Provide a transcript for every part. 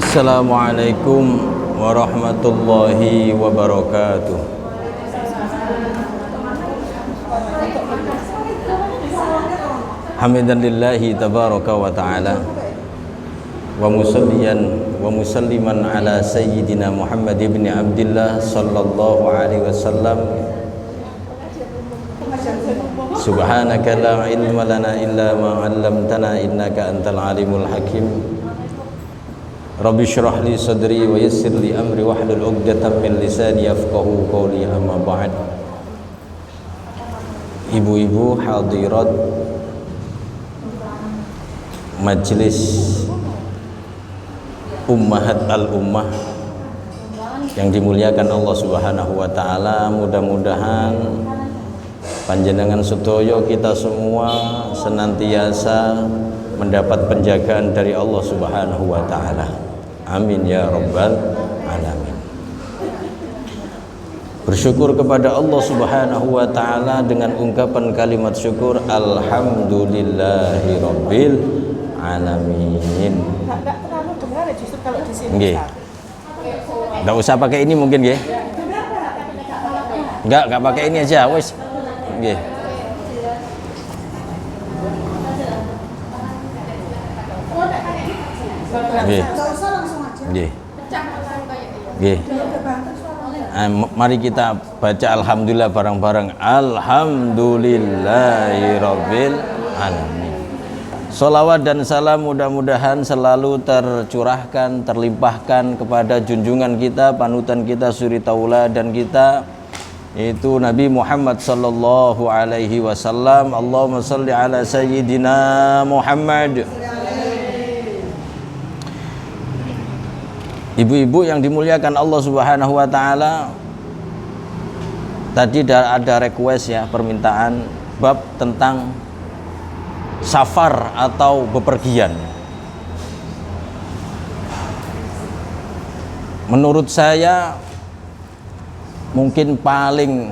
Assalamualaikum warahmatullahi wabarakatuh. Hamidan lillahi tabaraka wa ta'ala wa musalliyan wa musalliman ala sayyidina Muhammad ibn Abdillah sallallahu alaihi wasallam. Subhanaka la ilma lana illa ma 'allamtana innaka antal alimul hakim. Rabbi syrah li sadri wa yassir li amri wahlul 'uqdatam min lisani yafqahu qawli, amma ba'd. Ibu-ibu hadirat Majelis Ummahat al-Ummah yang dimuliakan Allah Subhanahu wa taala, mudah-mudahan panjenengan sedaya kita semua senantiasa mendapat penjagaan dari Allah Subhanahu wa taala. Amin ya rabbal alamin. Bersyukur kepada Allah Subhanahu wa taala dengan ungkapan kalimat syukur, alhamdulillahi rabbil alamin. Enggak terlalu dengar ya, justru kalau di sini. Nggih. Enggak usah pakai ini mungkin nggih. Enggak pakai ini aja wis. Nggih. Nggih. Nggih. Nggih. Mari kita baca alhamdulillah bareng-bareng. Alhamdulillahirabbil alamin. Sholawat dan salam mudah-mudahan selalu tercurahkan, terlimpahkan kepada junjungan kita, panutan kita, suri tauladan kita, itu Nabi Muhammad sallallahu alaihi wasallam. Allahumma shalli ala sayyidina Muhammad. Ibu-ibu yang dimuliakan Allah Subhanahu wa taala, tadi ada request ya, permintaan bab tentang safar atau bepergian. Menurut saya mungkin paling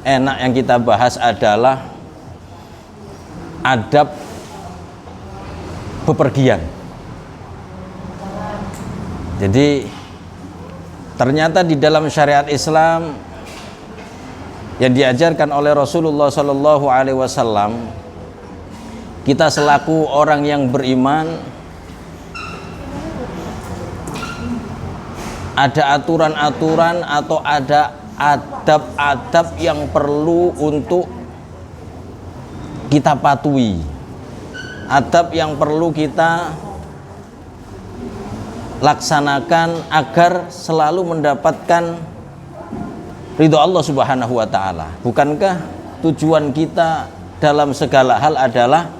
enak yang kita bahas adalah adab bepergian. Jadi ternyata di dalam syariat Islam yang diajarkan oleh Rasulullah Sallallahu Alaihi Wasallam, kita selaku orang yang beriman ada aturan-aturan atau ada adab-adab yang perlu untuk kita patuhi, adab yang perlu kita laksanakan agar selalu mendapatkan ridho Allah Subhanahu wa taala. Bukankah tujuan kita dalam segala hal adalah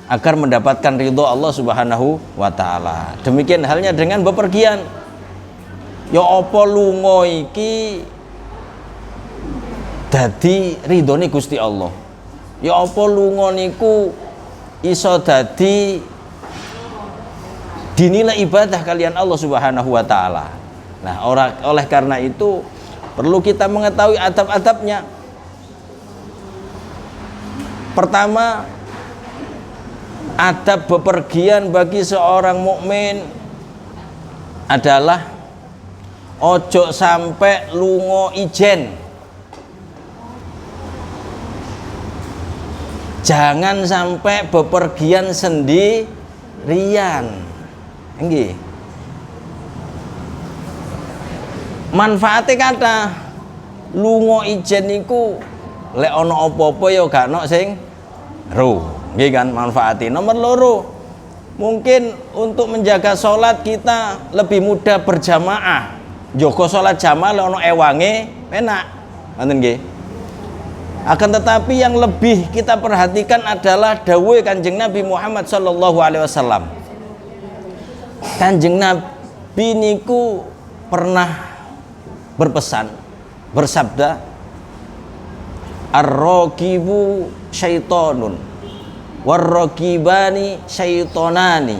agar mendapatkan ridho Allah Subhanahu wa taala? Demikian halnya dengan bepergian. Ya apa lunga iki dadi ridhone Gusti Allah. Ya apa lunga niku iso dadi dinilai ibadah kalian Allah Subhanahu wa taala. Nah, oleh karena itu perlu kita mengetahui adab-adabnya. Pertama, adab bepergian bagi seorang mukmin adalah ojo sampai lunga ijen. Jangan sampai bepergian sendirian. Nggih. Manfaate kata lunga ijen niku lek ana apa-apa ya gak ono sing ro. Nggih kan manfaate. Nomor loro, mungkin untuk menjaga sholat kita lebih mudah berjamaah. Jaga sholat jamaah lek ana ewange enak. Ngoten nggih. Akan tetapi yang lebih kita perhatikan adalah dawuh Kanjeng Nabi Muhammad sallallahu alaihi wasallam. Kanjeng Nabi niku pernah berpesan, bersabda, ar-raqibu syaitonun war-raqibani syaitonani,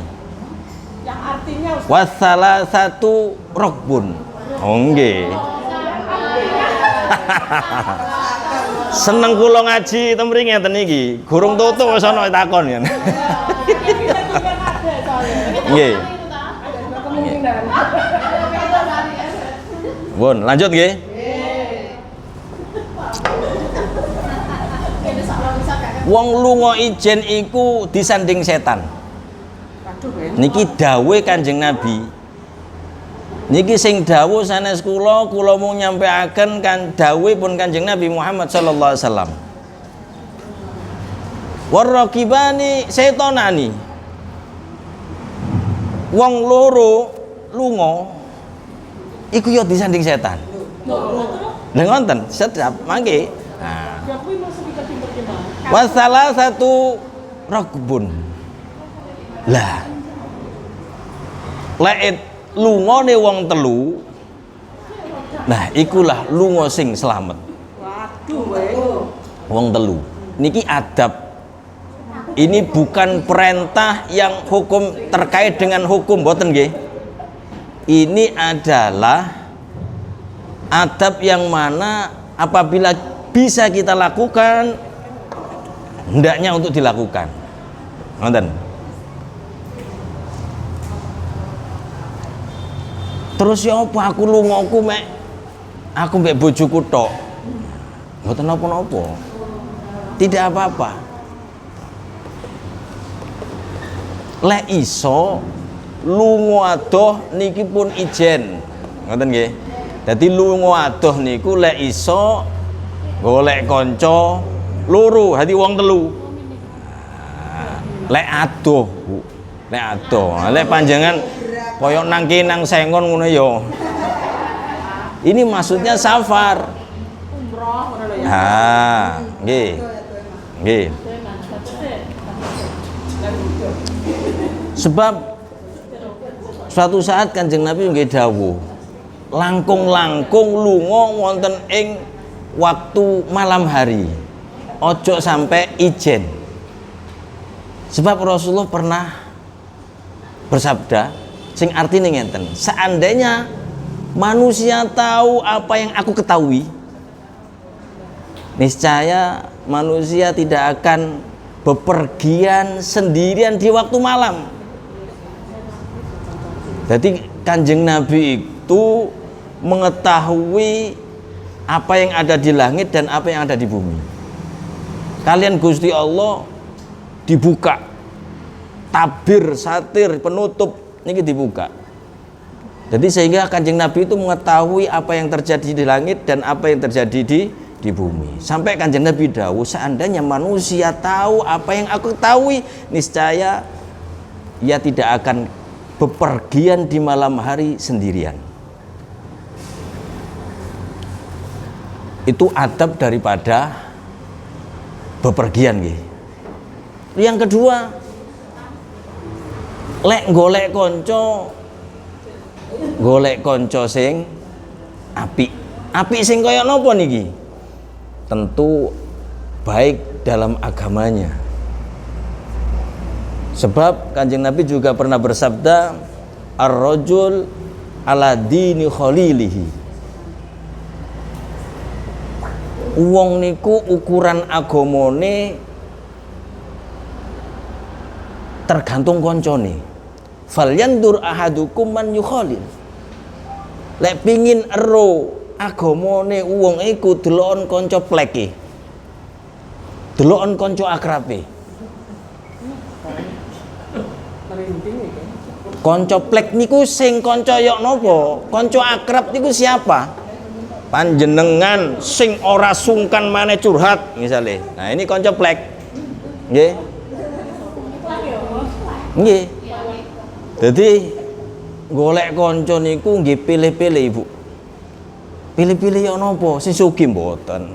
yang artinya wassalasatu rokbun. Oh nggih. Seneng kula ngaji temri ngeten iki. Gurung tutuk wis ana takon ya. Nggih. kemungkinan. Bun, lanjut nggih. Wong lunga ijen iku disanding setan. Aduh, Ben. Niki dawuh Kanjeng Nabi. Niki sing dawuh sanes kula mung nyampeaken kan dawuh pun Kanjeng Nabi Muhammad sallallahu alaihi wasallam. Warraqibani setonani. Wong loro lunga iku ya disanding setan. Lha ngoten, sedap mangke. Nah, Ya kuwi masuk ke timur gimana? wasalah satu rakbun. Lah. Lek lungane wong telu. Nah, ikulah lunga sing slamet. Waduh, Ben. Wong telu. Niki adab. Ini bukan perintah yang hukum terkait dengan hukum, boten nggih. Ini adalah adab yang mana apabila bisa kita lakukan, hendaknya untuk dilakukan. Ngoten. Terus ya apa aku lungaku mek aku mbek bojoku tok. Mboten napa-napa. Tidak apa-apa. Lek iso lunga adoh niki pun ijen. Ngoten nggih. Dadi lunga adoh niku lek iso golek kanca loro, hati wong telu. Lek adoh, Bu. Lek adoh. Lek panjenengan koyo nang kene nang sengon ngono ya. Ini maksudnya safar. Umroh ngono lho ya. Ah, nggih. Nggih. Sebab suatu saat Kanjeng Nabi nggih dawuh, langkung-langkung lunga wonten ing waktu malam hari. Ojo sampai ijen. Sebab Rasulullah pernah bersabda sing artine ngenten, seandainya manusia tahu apa yang aku ketahui, niscaya manusia tidak akan bepergian sendirian di waktu malam. Jadi Kanjeng Nabi itu mengetahui apa yang ada di langit dan apa yang ada di bumi. Kalian Gusti Allah dibuka, tabir, satir, penutup ini dibuka. Jadi sehingga Kanjeng Nabi itu mengetahui apa yang terjadi di langit dan apa yang terjadi di bumi. Sampai Kanjeng Nabi dawuh, seandainya manusia tahu apa yang aku ketahui, niscaya ia tidak akan bepergian di malam hari sendirian. Itu adab daripada bepergian nggih. Yang kedua, lek golek kanca sing apik. Apik sing kaya napa niki? Tentu baik dalam agamanya. Sebab Kanjeng Nabi juga pernah bersabda, ar-rajul ala dini khalilihi. Wong niku ukuran agamane tergantung koncone. Falyandur ahadukum man yukhalil. Lek pingin ero agamane wong iku delokon kanca pleke. Delokon kanca akrabe. Kanca plek niku sing kanca yok napa? Kanca akrab niku siapa? Panjenengan sing ora sungkan maneh curhat misale. Nah, ini kanca plek. Nggih. Nggih. Dadi golek kanca niku nggih pilih-pilih, Ibu. Pilih-pilih yok napa? Sing sugih mboten.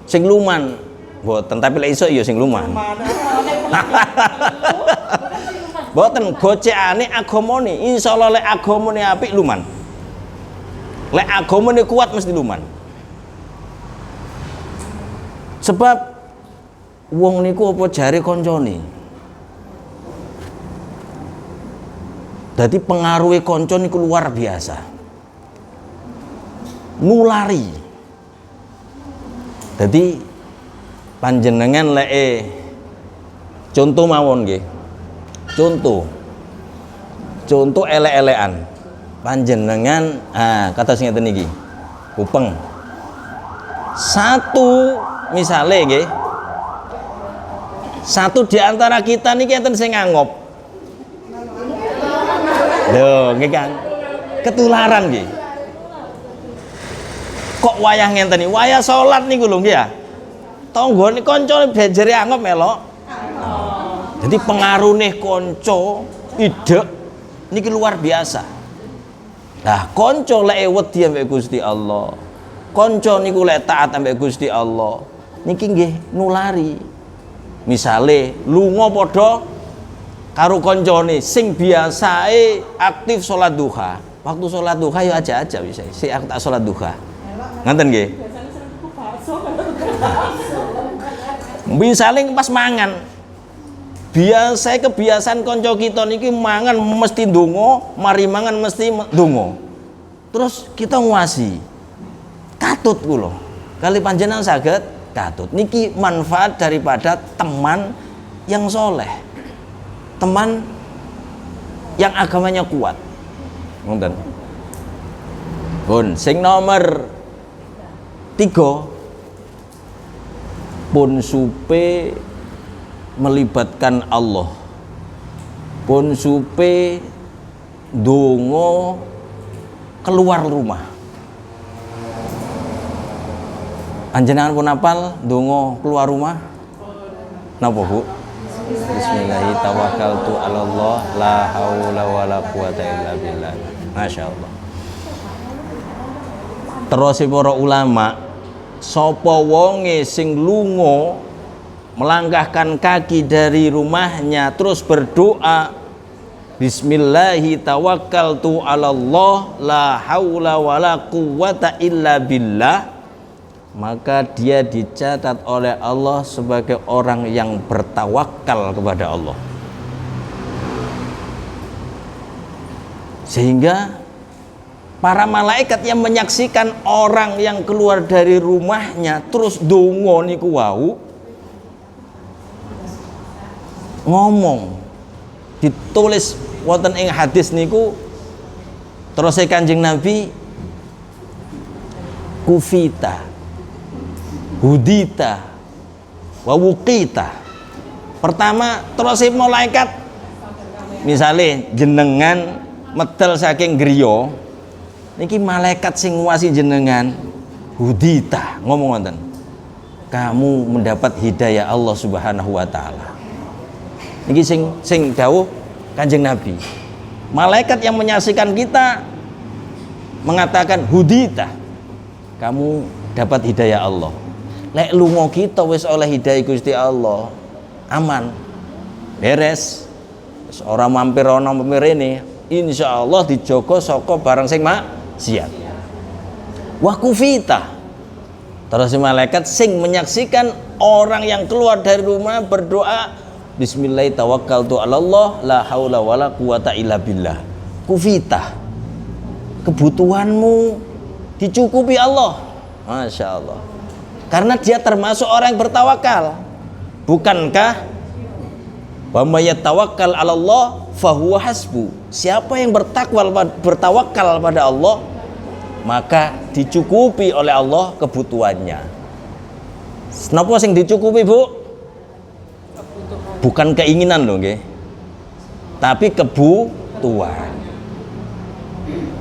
Sing luman mboten, tapi lek iso ya sing luman. Boten gocekane agamane, insyaallah lek agamane apik luman. Lek agamane kuat mesti luman. Sebab wong niku apa jare kancane. Dadi pengaruhe kanca niku luar biasa. Nulari. Dadi panjenengan lek contoh mawon nggih. Contoh, contoh elek-elekan panjenengan kata sing ngeten iki upeng satu misale nggih satu di antara kita niki enten sing ngangop lho nggih Kang ketularan nggih kok wayah ngenten iki wayah salat niku lho nggih ya tanggane kancane benjere angop melok jadi pengaruhnya konco ide niki luar biasa. Nah, konco lek wedi ambek Gusti Allah. Konco niku lek taat ambek Gusti Allah. Niki nggih nulari. Misale lunga padha karo koncone sing biasae aktif salat duha. Waktu salat duha ya aja-aja bisa. Si aku tak salat duha. Ngoten nggih. Misale pas mangan biasa kebiasaan konco kita niki mangan mesti ndonga, mari mangan mesti ndonga. Terus kita nguasi. Katut kula. Kali panjenengan saged katut. Niki manfaat daripada teman yang soleh. Teman yang agamanya kuat. Ngoten. Pun sing nomor 3 pun supe melibatkan Allah pun supe dongo keluar rumah anjenengan pun apal dongo keluar rumah napa Bu bismillahirrahmanirrahim tawakkaltu 'alallah la haula wala quwata illa billah masyaallah terus para ulama sapa wonge sing lunga melangkahkan kaki dari rumahnya terus berdoa bismillahi tawakkaltu 'alallah la haula wala quwata illa billah maka dia dicatat oleh Allah sebagai orang yang bertawakal kepada Allah sehingga para malaikat yang menyaksikan orang yang keluar dari rumahnya terus donga niku wau ngomong ditulis wonten ing hadis niku terus Kanjeng Nabi kufita hudita wawukita pertama terus malaikat misalnya jenengan medal saking griya niki malaikat sing nguasi jenengan hudita ngomong wonten kamu mendapat hidayah Allah Subhanahu wa taala ini sing dawuh Kanjeng Nabi. Malaikat yang menyaksikan kita mengatakan hudita. Kamu dapat hidayah Allah. Lek lunga kita wis oleh hidayah Gusti Allah, aman. Beres. Wis ora mampir ana pemirene, insyaallah dijogo saka barang sing maksiat. Wa kufita. Terus malaikat sing menyaksikan orang yang keluar dari rumah berdoa bismillah tawakkaltu 'alallah la haula wala quwata illa billah. Kufita. Kebutuhanmu dicukupi Allah. Masya Allah. Karena dia termasuk orang yang bertawakal. Bukankah wa may yatawakkal 'alallah fahuwa hasbu. Siapa yang bertawakal pada Allah maka dicukupi oleh Allah kebutuhannya. Napa sing dicukupi, Bu? Bukan keinginan loh nggih. Tapi kebutuhan.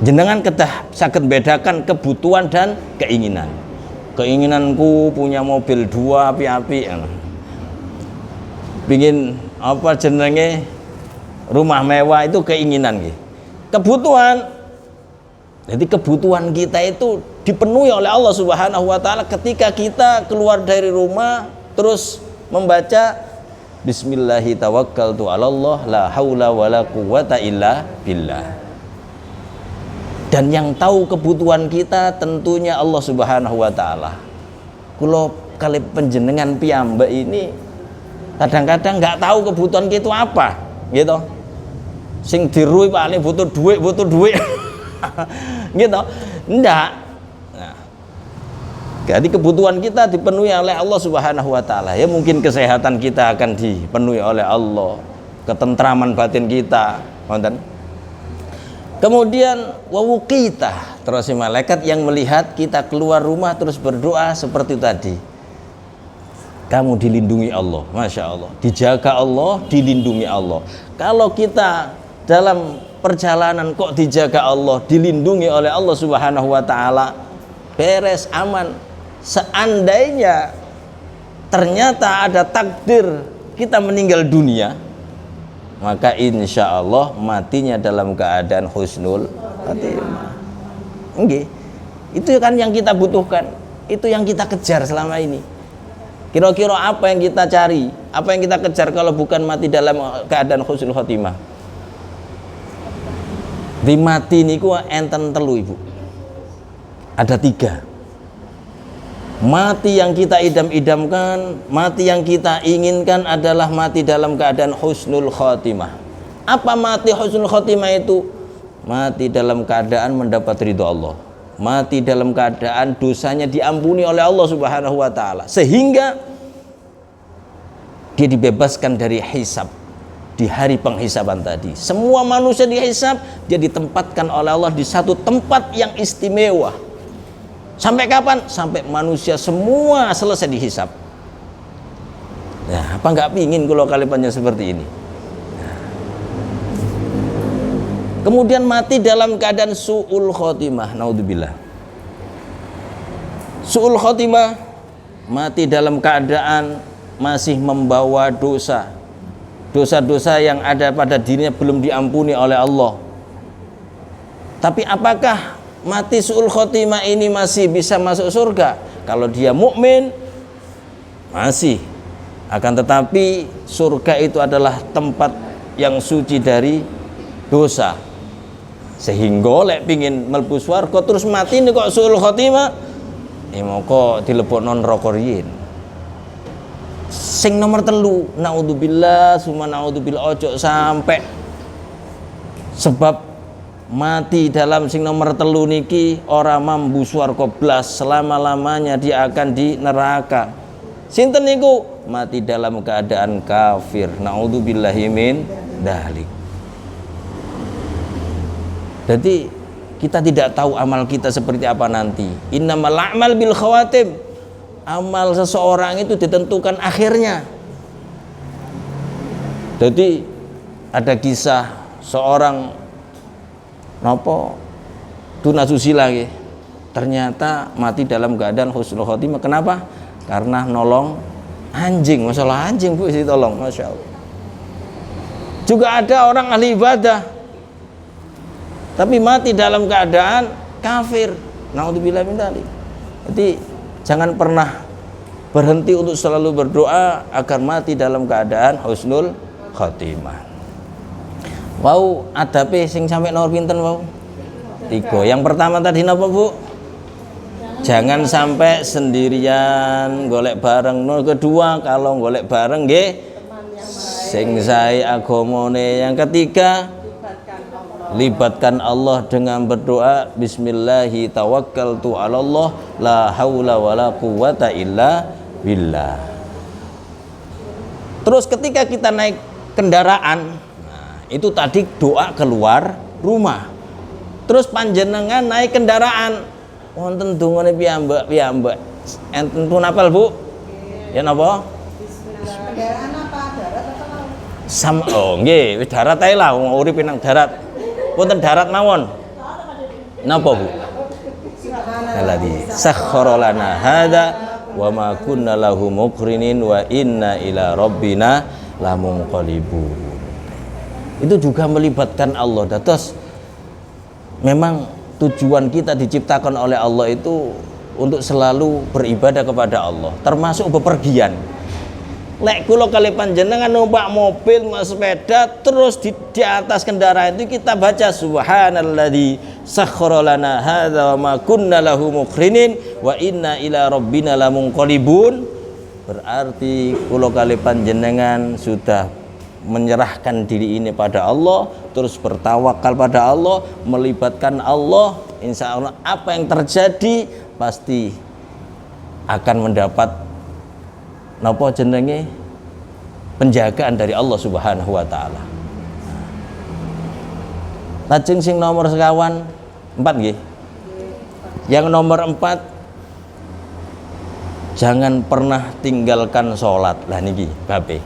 Jenengan kedah saged bedakan kebutuhan dan keinginan. Keinginanku punya mobil 2 api-api. Pingin apa jenenge rumah mewah itu keinginan nggih. Kebutuhan. Jadi kebutuhan kita itu dipenuhi oleh Allah Subhanahu wa taala ketika kita keluar dari rumah terus membaca bismillahi tawakkaltu 'alallah la haula wala quwata illa billah. Dan yang tahu kebutuhan kita tentunya Allah Subhanahu wa taala. Kula kali panjenengan piyambak ini kadang-kadang nggak tahu kebutuhan kita apa, gitu. Sing dirui paling butuh duit gitu. Enggak. Nah, jadi kebutuhan kita dipenuhi oleh Allah Subhanahu wa taala. Ya mungkin kesehatan kita akan dipenuhi oleh Allah, ketentraman batin kita, wonten. Kemudian wawukita, terus si malaikat yang melihat kita keluar rumah terus berdoa seperti tadi. Kamu dilindungi Allah, Masya Allah, dijaga Allah, dilindungi Allah. Kalau kita dalam perjalanan kok dijaga Allah, dilindungi oleh Allah Subhanahu wa Ta'ala, beres, aman. Seandainya ternyata ada takdir kita meninggal dunia, maka insya Allah matinya dalam keadaan husnul khatimah. Nggih. Itu kan yang kita butuhkan, itu yang kita kejar selama ini. Kira-kira apa yang kita cari, apa yang kita kejar kalau bukan mati dalam keadaan husnul khatimah? Di mati niku enten telu, Ibu. Ada 3. Mati yang kita idam-idamkan, mati yang kita inginkan adalah mati dalam keadaan husnul khotimah. Apa mati husnul khotimah itu? Mati dalam keadaan mendapat ridho Allah, mati dalam keadaan dosanya diampuni oleh Allah Subhanahu wa Ta'ala, sehingga dia dibebaskan dari hisab di hari penghisaban tadi. Semua manusia dihisab, dia ditempatkan oleh Allah di satu tempat yang istimewa. Sampai kapan? Sampai manusia semua selesai dihisab. Nah, apa nggak pingin kalau kalimatnya seperti ini? Nah. Kemudian mati dalam keadaan su'ul khotimah, naudzubillah. Su'ul khotimah, mati dalam keadaan masih membawa dosa. Dosa-dosa yang ada pada dirinya belum diampuni oleh Allah. Tapi apakah mati su'ul khotimah ini masih bisa masuk surga? Kalau dia mukmin masih, akan tetapi surga itu adalah tempat yang suci dari dosa, sehingga lek pingin mlebu swarga terus mati nih kok su'ul khotimah, moko dilebokno neraka riyin. Sing nomor 3, naudzubillah summa naudzubillah, ojo sampai. Sebab mati dalam sing nomor 3 niki ora mambu swarga blas, selama-lamanya dia akan di neraka. Sinten niku? Mati dalam keadaan kafir, naudzubillahi min dzalik. Jadi kita tidak tahu amal kita seperti apa nanti. Innamal a'mal bil khawatim. Amal seseorang itu ditentukan akhirnya. Jadi ada kisah seorang napa tunasusila nggih, ternyata mati dalam keadaan husnul khotimah. Kenapa? Karena nolong anjing, masalah anjing Bu ditolong, Masya Allah. Juga ada orang ahli ibadah tapi mati dalam keadaan kafir, naudzubillah min dzalik. Jadi jangan pernah berhenti untuk selalu berdoa agar mati dalam keadaan husnul khotimah. Wau adabe sing sampai nomor pinten wau? 3. Yang pertama tadi napa Bu? Jangan sampai sendirian, golek bareng. Nomor kedua, kalau golek bareng nggih sing sae agamane. Yang ketiga, libatkan Allah dengan berdoa bismillahi tawakkaltu 'alallah la haula wala quwata illa billah. Terus ketika kita naik kendaraan, nah, itu tadi doa keluar rumah. Terus panjenengan naik kendaraan, wonten dongane piyambak. Enten pun apal Bu? Ya napa? Kendaraan apa? Darat atau laut? Oh nggih, wis darat ae lah, wong urip nang darat. Wonten darat mawon. Napa Bu? Alladzi sakhkhara lana hadza wa ma kunna lahu muqrinin wa inna ila rabbina lamunqalibun. Itu juga melibatkan Allah. Dados memang tujuan kita diciptakan oleh Allah itu untuk selalu beribadah kepada Allah, termasuk bepergian. Lek kula kali panjenengan numpak mobil, numpak sepeda, terus di atas kendaraan itu kita baca subhanalladzi sakhkhara lana hadza wa ma kunna lahu muqrinin wa inna ila rabbina lamunqalibun. Berarti kula kali panjenengan sudah menyerahkan diri ini pada Allah, terus bertawakal pada Allah, melibatkan Allah. Insya Allah apa yang terjadi pasti akan mendapat napa jenenge penjagaan dari Allah Subhanahu wa taala. Lajeng sing nomor sekawan 4 nggih. Yang nomor 4, jangan pernah tinggalkan sholat. Lah niki babe.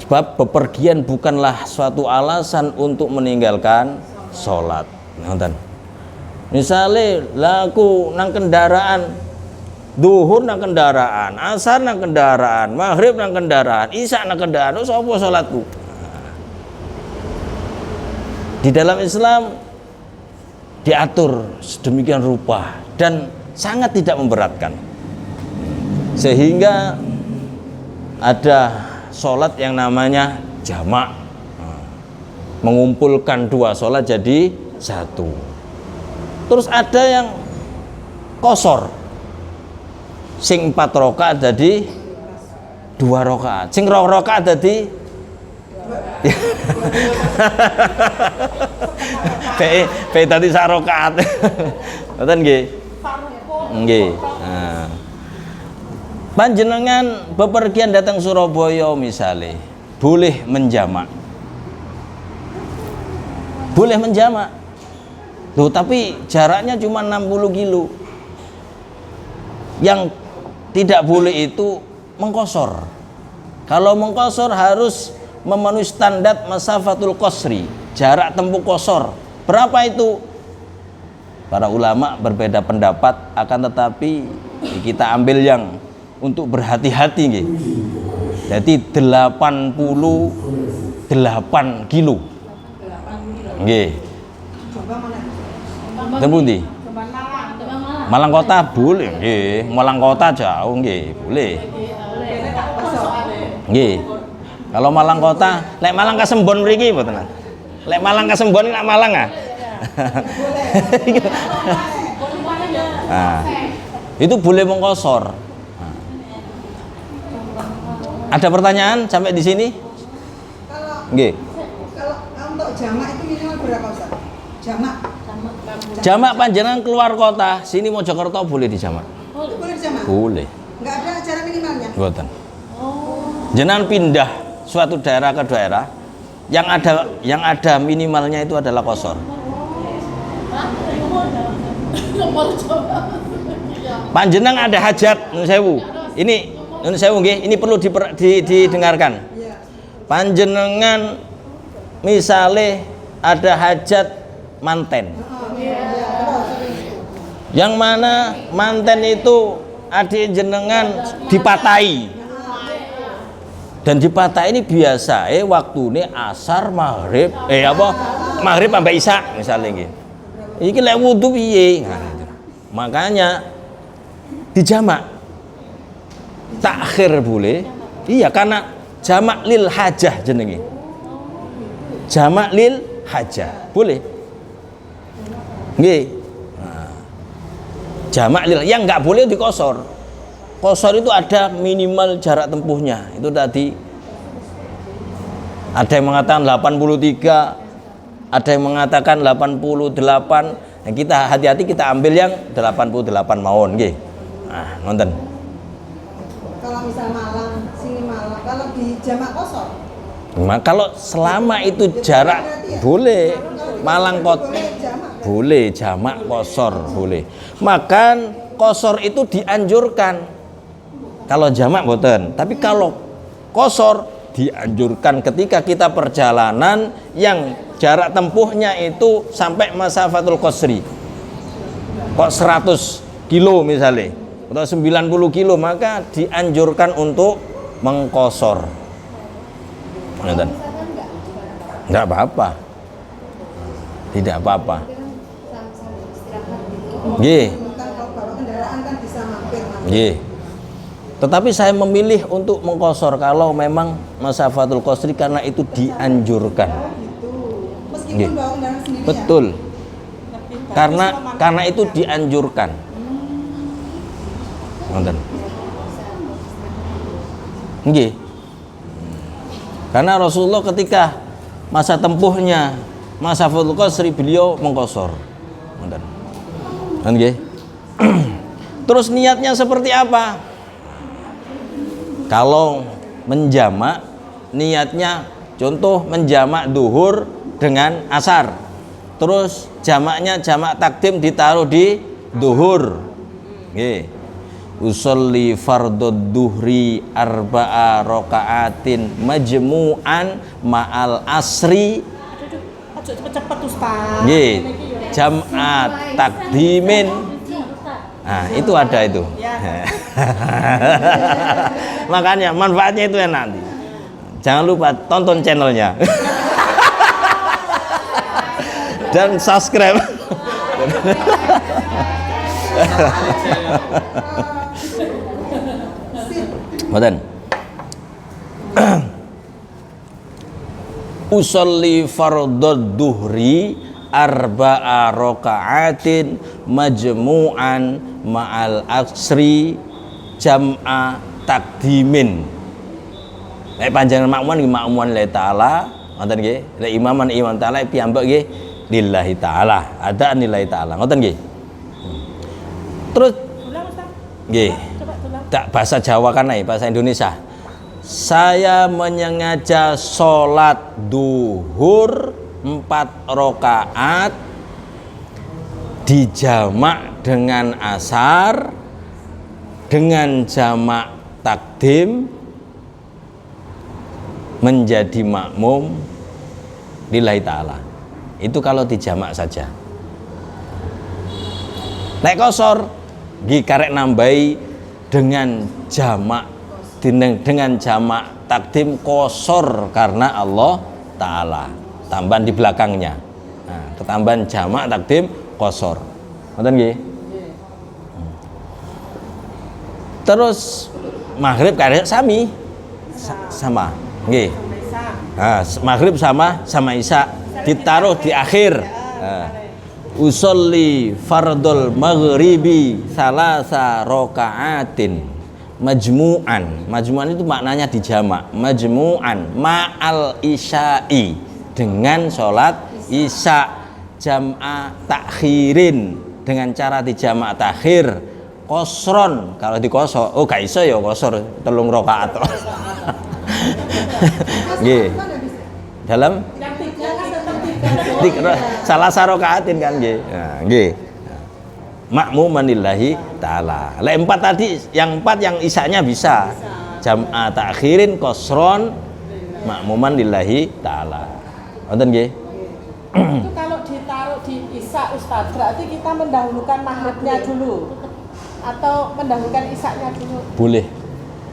Sebab bepergian bukanlah suatu alasan untuk meninggalkan sholat. Nonton. Misalnya laku nang kendaraan, duhur nang kendaraan, asar nang kendaraan, maghrib nang kendaraan, isya nang kendaraan, terus apa sholatku? Di dalam Islam diatur sedemikian rupa dan sangat tidak memberatkan, sehingga ada sholat yang namanya jamak, mengumpulkan 2 sholat jadi 1. Terus ada yang kosor, sing 4 rakaat jadi 2 rakaat, sing 2 rakaat jadi Pe tadi sak rakaat. Ngoten nggih. Nggih. Nah. Panjenengan bepergian datang Surabaya misalnya, boleh menjamak. Boleh menjamak. Loh, tapi jaraknya cuma 60 kilo. Yang tidak boleh itu mengkosor. Kalau mengkosor harus memenuhi standar masafatul qasri, jarak tempuh kosor. Berapa itu? Para ulama berbeda pendapat, akan tetapi kita ambil yang untuk berhati-hati nggih. Jadi 88 kilo. Nggih. Tembung ndi? Malang Kota boleh nggih, Malang Kota jauh nggih, boleh. Nggih. Kalau Malang Kota, lek Malang Kasembon mriki mboten. Lek Malang Kasembon nak Malang ah. Nah, itu boleh mengkosor. Nah. Ada pertanyaan sampai di sini? Nggih. Kalau untuk jamak itu minimal berapa Ustaz? Jamak. Jamak panjenengan keluar kota, sini Mojokerto boleh dijamak. Boleh dijamak? Boleh. Enggak ada acara minimalnya? Mboten. Jenengan pindah suatu daerah ke daerah, yang ada minimalnya itu adalah kosor. Panjenengan ada hajat nun sewu. Ini nun sewu nggih, ini perlu didengarkan. Panjenengan misale ada hajat manten. Yang mana manten itu adik jenengan dipatahi. Dan dipatah ini biasa, waktu ini asar, maghrib, maghrib sampai isya misalnya gitu. Iki lek wudu piye? Nah, gitu. Makanya dijamak. Takhir boleh. Iya, karena jamak lil hajah jenenge. Jamak lil hajah boleh. Nggih. Nah, jamak lil, yang nggak boleh dikosor. Kosor itu ada minimal jarak tempuhnya. Itu tadi ada yang mengatakan 83, ada yang mengatakan 88. Nah, kita hati-hati, kita ambil yang 88 mawon nggih. Nah, nonton. Kalau misal Malang, sini Malang, kalau di jamak kosor. Kalau selama itu jarak boleh. Malang Kota boleh, jamak kosor boleh. Makan kosor itu dianjurkan. Kalau jamak mboten, tapi kalau kosor dianjurkan ketika kita perjalanan yang jarak tempuhnya itu sampai masafatul qasri. Kok 100 kilo misalnya atau 90 kilo, maka dianjurkan untuk mengkosor. Enggak apa-apa. Tidak apa-apa. Nggih. Nggih. Tetapi saya memilih untuk mengkosor kalau memang masafatul qasri karena itu dianjurkan. Meskipun bawa kendaraan sendiri. Betul. Karena itu dianjurkan. Nonton. Nggih. Karena Rasulullah ketika masa tempuhnya masafatul qasri beliau mengkosor. Nonton. Nggih. Terus niatnya seperti apa? Kalau menjamak, niatnya contoh menjamak duhur dengan asar. Terus jamaknya jamak takdim ditaruh di duhur. Nggih. Usolli fardud duhri arba'a raka'atin majmu'an ma'al asri. Aja cepet-cepet Ustaz. Nggih. Jam'at takdimin. Nah, itu ada itu. Makanya manfaatnya itu yang nanti. Jangan lupa tonton channelnya. Dan subscribe. Mboten. Usolli fardhad duhri arba'a raka'atin majmu'an ma'al aksri jam'a takdimin. Lek panjenengan makmuman nggih makmuman lillahi taala, ngoten nggih. Lek imaman imam taala piyambak nggih lillahi taala, ada lillahi taala. Ngoten nggih. Terus nggih. Tak bahasa Jawa kan bahasa Indonesia. Saya menyengaja sholat duhur 4 rakaat dijamak dengan asar dengan jamak takdim menjadi makmum lillahi ta'ala. Itu kalau dijamak saja. Nek kosor nggih karek nambahi dengan jamak jamak takdim kosor karena Allah Ta'ala, tambahan di belakangnya. Nah, ketambahan jamak takdim kosor. Ngoten nggih? Terus maghrib karek sama nggih. Nah, maghrib sama isya ditaruh di akhir. Nah, usolli fardul maghribi salasa raka'atin majmu'an itu maknanya dijamak, majmu'an ma'al isya'i dengan sholat isya jam'a takhirin dengan cara dijamak takhir kosron. Kalau dikosor gak iso ya kosor 3 rakaat nggih dalam salah sarokaatin kan nggih. Nah, nggih. Makmuman lillahi taala. Lek 4 tadi, yang 4 yang isanya bisa. Jam'a takhirin kosron makmuman lillahi taala. Wonten nggih? Itu kalau ditaruh di isya Ustaz, berarti kita mendahulukan maghribnya dulu atau mendahulukan isyanya dulu? Boleh.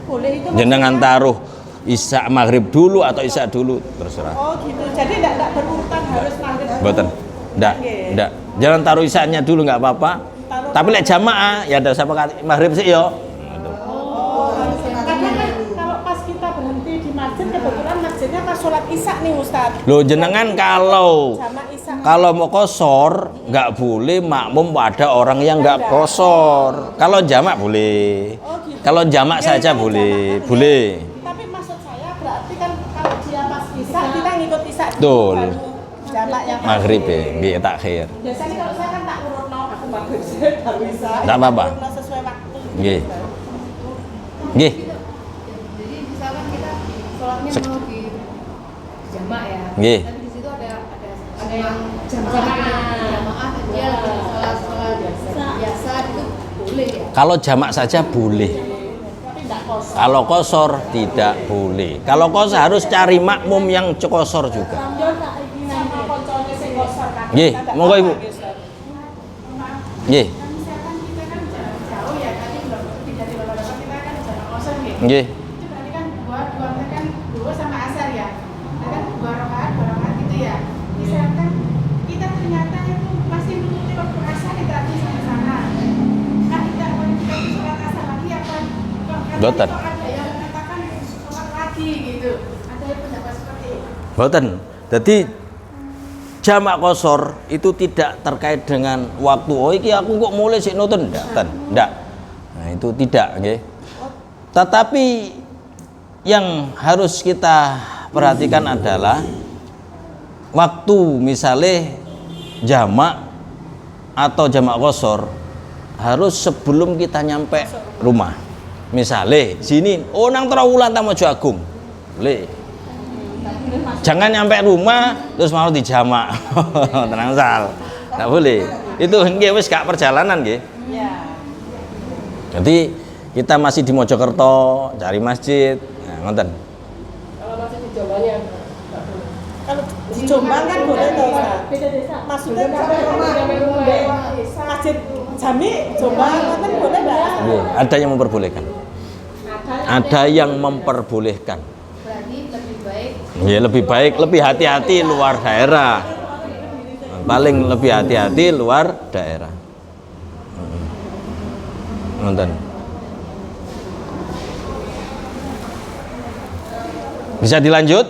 Boleh itu. Jenengan taruh isya maghrib dulu atau isya dulu terserah. Oh gitu. Jadi enggak berurutan harus maghrib. Mboten. Enggak. Jangan taruh isyanya dulu enggak apa-apa. Tapi lek jamaah ya ada sama maghrib sih yo. Oh, kadang kan kalau pas kita berhenti di masjid kebetulan masjidnya pas sholat isya nih Ustaz. Loh jenengan kalau Jamak isya. kalau mau kosor nggak boleh makmum pada orang yang nggak kosor. Kalau jamak boleh. Oh, gitu. Kalau jamak Ya, saja kalau boleh, jamak boleh. Tapi maksud saya berarti kan kalau dia pas isya kita ngikut isya dulu, Betul. baru jamak yang Maghrib ya, nggih takhir. Biasanya kalau saya kan tak urutno aku maghrib baru isya. Nggak apa-apa. Urutno sesuai waktu. Nggih. Nggih. Jadi misalkan kita sholatnya mau di jamak ya. Nggih. Tapi di situ ada yang jamaah dia lagi sholat biasa itu boleh ya. Kalau jamak saja boleh. Tapi enggak kosong. Kalau kosor tidak boleh. Kalau kosor harus cari makmum yang kosor juga. Sama koncone sing kosor kan. Nggih, monggo Ibu. Nggih. Misalkan kita kan jauh ya, tadi belum tidak di bapak-bapak kita kan jamak kosong ya. Nggih. Itu berarti kan dua sama asar ya. Nah, kan 2 rakaat gitu ya. Misalkan kita ternyata itu masih menutupi waktu asar kita habis sampai sana. Kan kita sholat asar lagi apa? Boten. Ada yang mengatakan sholat lagi gitu. Ada yang pendapat seperti itu. Boten. Jadi jamak kosor itu tidak terkait dengan waktu. Oh iki aku kok mulai sik nonton enggak. Nah, itu tidak nggih. Tetapi yang harus kita perhatikan adalah waktu misalnya jamak atau jamak kosor harus sebelum kita nyampe rumah. Misalnya sini nang Trawulan Tamojo Agung. Boleh. Jangan nyampe rumah terus mau dijamak. Tenang sal. Enggak boleh. Itu nggih wis gak perjalanan nggih. Iya. Jadi kita masih di Mojokerto cari masjid. Nah, ngoten. Kalau masih di Jombangnya Kalau di Jombang kan boleh toh, Ustaz. beda desa. Maksudnya rumah. masjid Jami Jombang kan boleh enggak? Nggih, ada yang memperbolehkan. Ada yang memperbolehkan. Berarti lebih baik Ya lebih baik, lebih hati-hati luar daerah. Paling lebih hati-hati luar daerah. Nonton. Bisa dilanjut?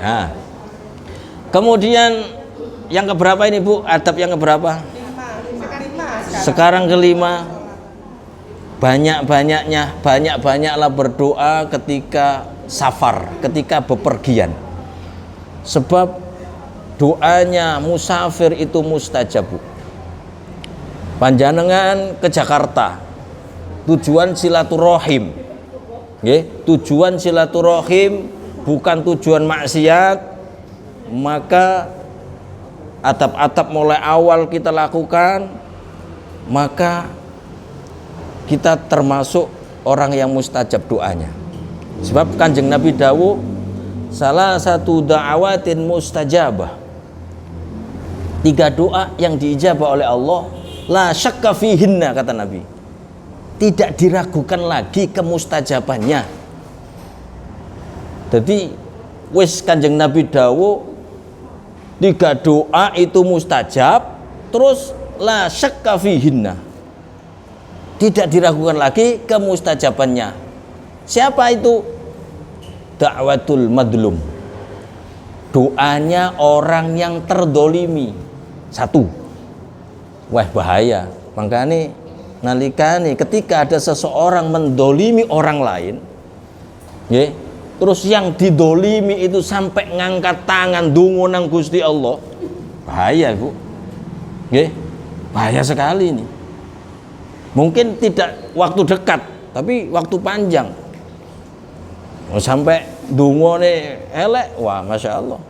Nah. Kemudian yang keberapa ini Bu? Adab yang keberapa? Sekarang kelima. Banyak-banyaklah berdoa ketika safar, ketika bepergian. Sebab doanya musafir itu mustajab. Panjenengan ke Jakarta, tujuan silaturahim. Nggih, tujuan silaturahim bukan tujuan maksiat, maka adab-adab mulai awal kita lakukan, maka kita termasuk orang yang mustajab doanya. Sebab Kanjeng Nabi dawuh, salah satu da'awatin mustajabah. 3 doa yang diijabah oleh Allah, la syakka fihinna, kata Nabi. Tidak diragukan lagi kemustajabannya. Jadi wis Kanjeng Nabi dawuh 3 doa itu mustajab, terus la syakka fihinna. Tidak diragukan lagi kemustajabannya. Siapa itu? Da'watul madlum. Doanya orang yang terdolimi. 1. Wah bahaya. Makanya nalikane ketika ada seseorang mendolimi orang lain, nggih, terus yang didolimi itu sampai ngangkat tangan dungo nang Gusti Allah, bahaya Bu. Nggih, bahaya sekali ini. Mungkin tidak waktu dekat, tapi waktu panjang. Sampai dungone elek, wah masya Allah.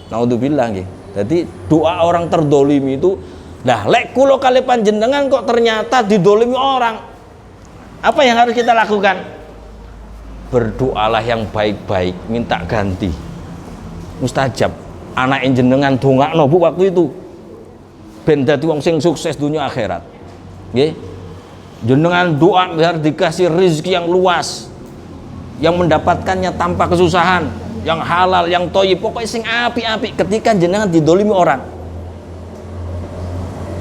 Naudzubillah nggih. Jadi doa orang terdolimi itu, lah lek kulo kali panjenengan kok ternyata didolimi orang. Apa yang harus kita lakukan? Berdoalah yang baik-baik, minta ganti. Mustajab. Anak jenengan dongakno Bu waktu itu. Ben dadi wong sing sukses dunia akhirat. Nggih. Jenengan doa biar dikasih rezeki yang luas, yang mendapatkannya tanpa kesusahan, yang halal, yang thayyib, pokoknya sing api-api ketika jenengan didolimi orang.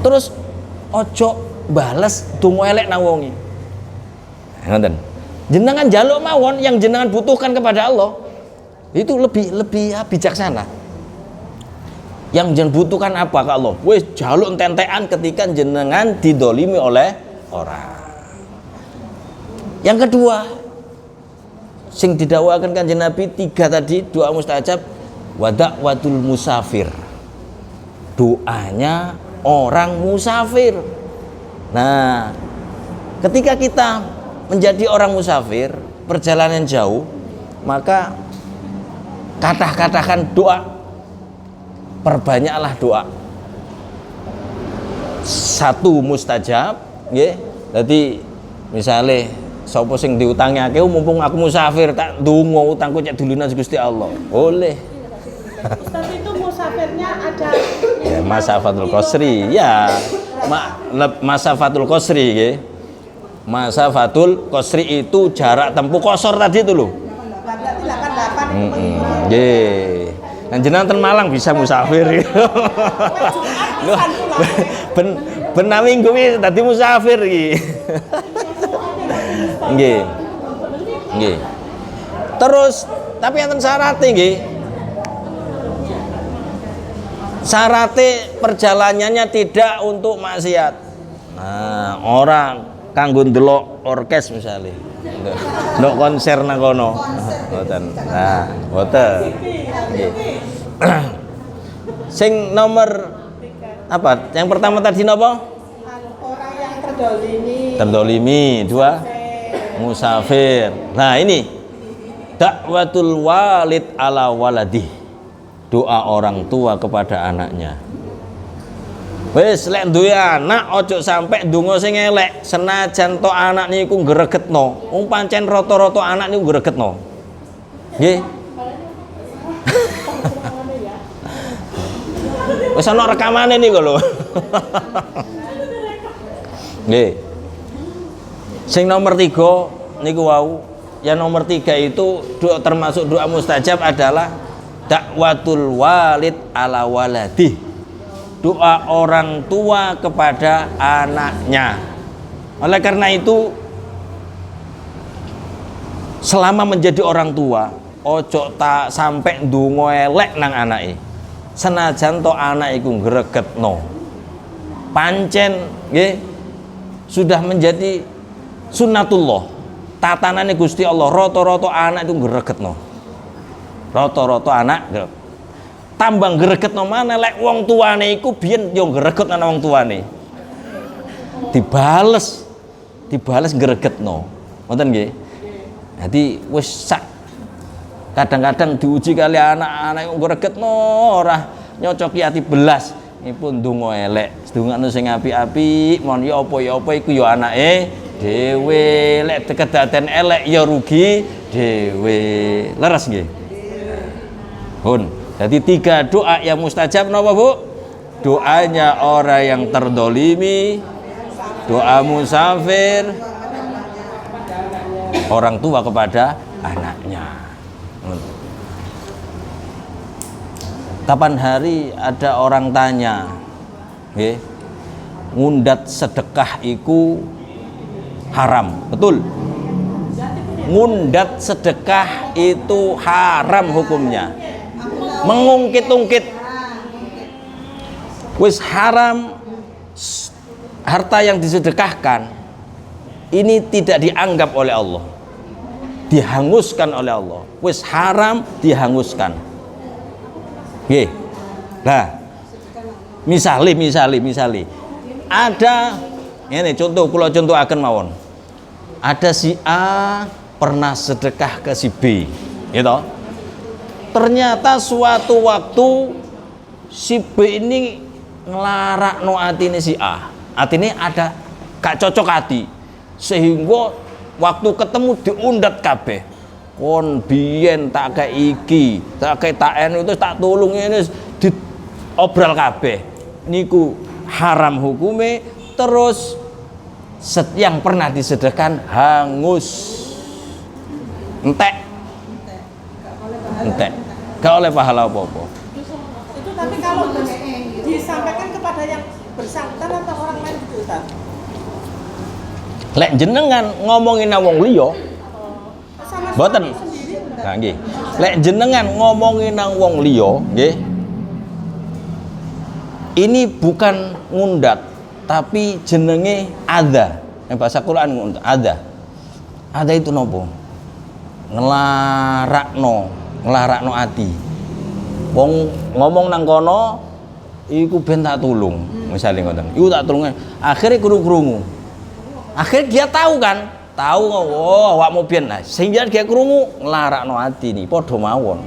Terus ojo bales donga elek nang wonge. Ngoten. Jenengan njaluk mawon yang jenengan butuhkan kepada Allah. Itu lebih bijaksana. Yang jenengan butuhkan apa ke Allah? Wis jaluk ententean ketika jenengan didolimi oleh orang. Yang kedua, sing didakwakan Kanjeng Nabi 3 tadi, doa mustajab, wada'watul musafir. Doanya orang musafir. Nah, ketika kita menjadi orang musafir, perjalanan jauh, maka katakan doa, perbanyaklah doa. 1 mustajab, nggih. Dadi misale sapa sing diutangi akeh, mumpung aku musafir tak ndonga utangku cek dulunan Gusti Allah. Boleh. Ustaz itu musafirnya ada Ya, masafatul qasri. Ya. Masafatul qasri nggih. Masafatul qasri itu jarak tempuh qasar tadi itu loh. berarti 88 Nggih. Nang jenengan ten Malang bisa musafir. Loh, ben minggu iki dadi musafir iki. Nggih. Nggih. Terus tapi enten syaratnya nggih. Syaratnya perjalanannya tidak untuk maksiat. Nah, orang kanggo ndelok orkes misalnya. Ndelok konser nang kono. Mboten. Nah, mboten. Nggih. Sing nomor apa? Yang pertama tadi napa? orang yang terdolimi. Terdolimi. 2 musafir. Nah, ini Dakwatul walid ala waladih. Doa orang tua kepada anaknya. Wis lek duwe anak ojo sampai ndonga sing elek, senajan to anak niku gregetno. Wong pancen rata-rata anak niku gregetno. Nggih. Wis ana rekamane niku lho. Nggih. Sing nomor 3 niku wau, yang nomor 3 itu doa, termasuk doa mustajab adalah dakwatul walid ala waladih. Doa orang tua kepada anaknya. Oleh karena itu, selama menjadi orang tua, ojo tak sampai ndonga elek nang anake. Senajan to anak iku gregetno. Pancen nggih sudah menjadi sunnatullah. Tatanane Gusti Allah, rata-rata anak itu gregetno. Rata-rata anak tambah gregetno mana lek wong tuane iku biyen yo greget ana wong tuane. Dibales gregetno. Ngoten nggih. Dadi wis sak kadang-kadang diuji kali anak-anak yang gregetno ora nyocoki ati belas. Nipun ndonga elek, ndongakno sing apik-apik, mon ya apa iku ya anake dhewe, lek kedaden elek ya rugi dhewe. Leres nggih? Pun. Jadi 3 doa yang mustajab napa Bu? Doanya orang yang terdolimi, doa musafir, orang tua kepada anaknya. Kapan hari ada orang tanya, nggih, ngundat sedekah iku haram, betul? Ngundat sedekah itu haram hukumnya. Mengungkit-ungkit wis haram. Harta yang disedekahkan ini tidak dianggap oleh Allah, dihanguskan oleh Allah. Wis haram dihanguskan. Nggih. Nah, misali ada ini contoh, kula contohaken mawon. Ada si A pernah sedekah ke si B, gitu. Ternyata suatu waktu si B ini ngelarakno atine si A. Atine ada gak cocok hati. Sehingga waktu ketemu diundat kabeh. Kon biyen tak kayak iki, tak kayak taen itu tak tulung ini diobral kabeh. Niku haram hukume, terus yang pernah disedekahkan hangus. Entek. Gak oleh pahala apa-apa. Itu tapi kalau disampaikan kepada yang bersangkutan atau orang lain gitu Ustaz? Lek jenengan ngomongin wong liya, mboten. Nah nggih. Lek jenengan ngomongin wong liya, nggih. Ini bukan ngundat, tapi jenenge adza. Yang bahasa Quran ngundat, adza. Adza itu nopo? Ngelarakno ati. Wong ngomong nang kono iku ben tak tulung, misale ngoten. Iku tak tulung. Akhire krungu. Akhirnya dia tahu kan? Tahu oh awakmu biyen. Nah, sehingga dia krungu nglarakno ati ni padha mawon.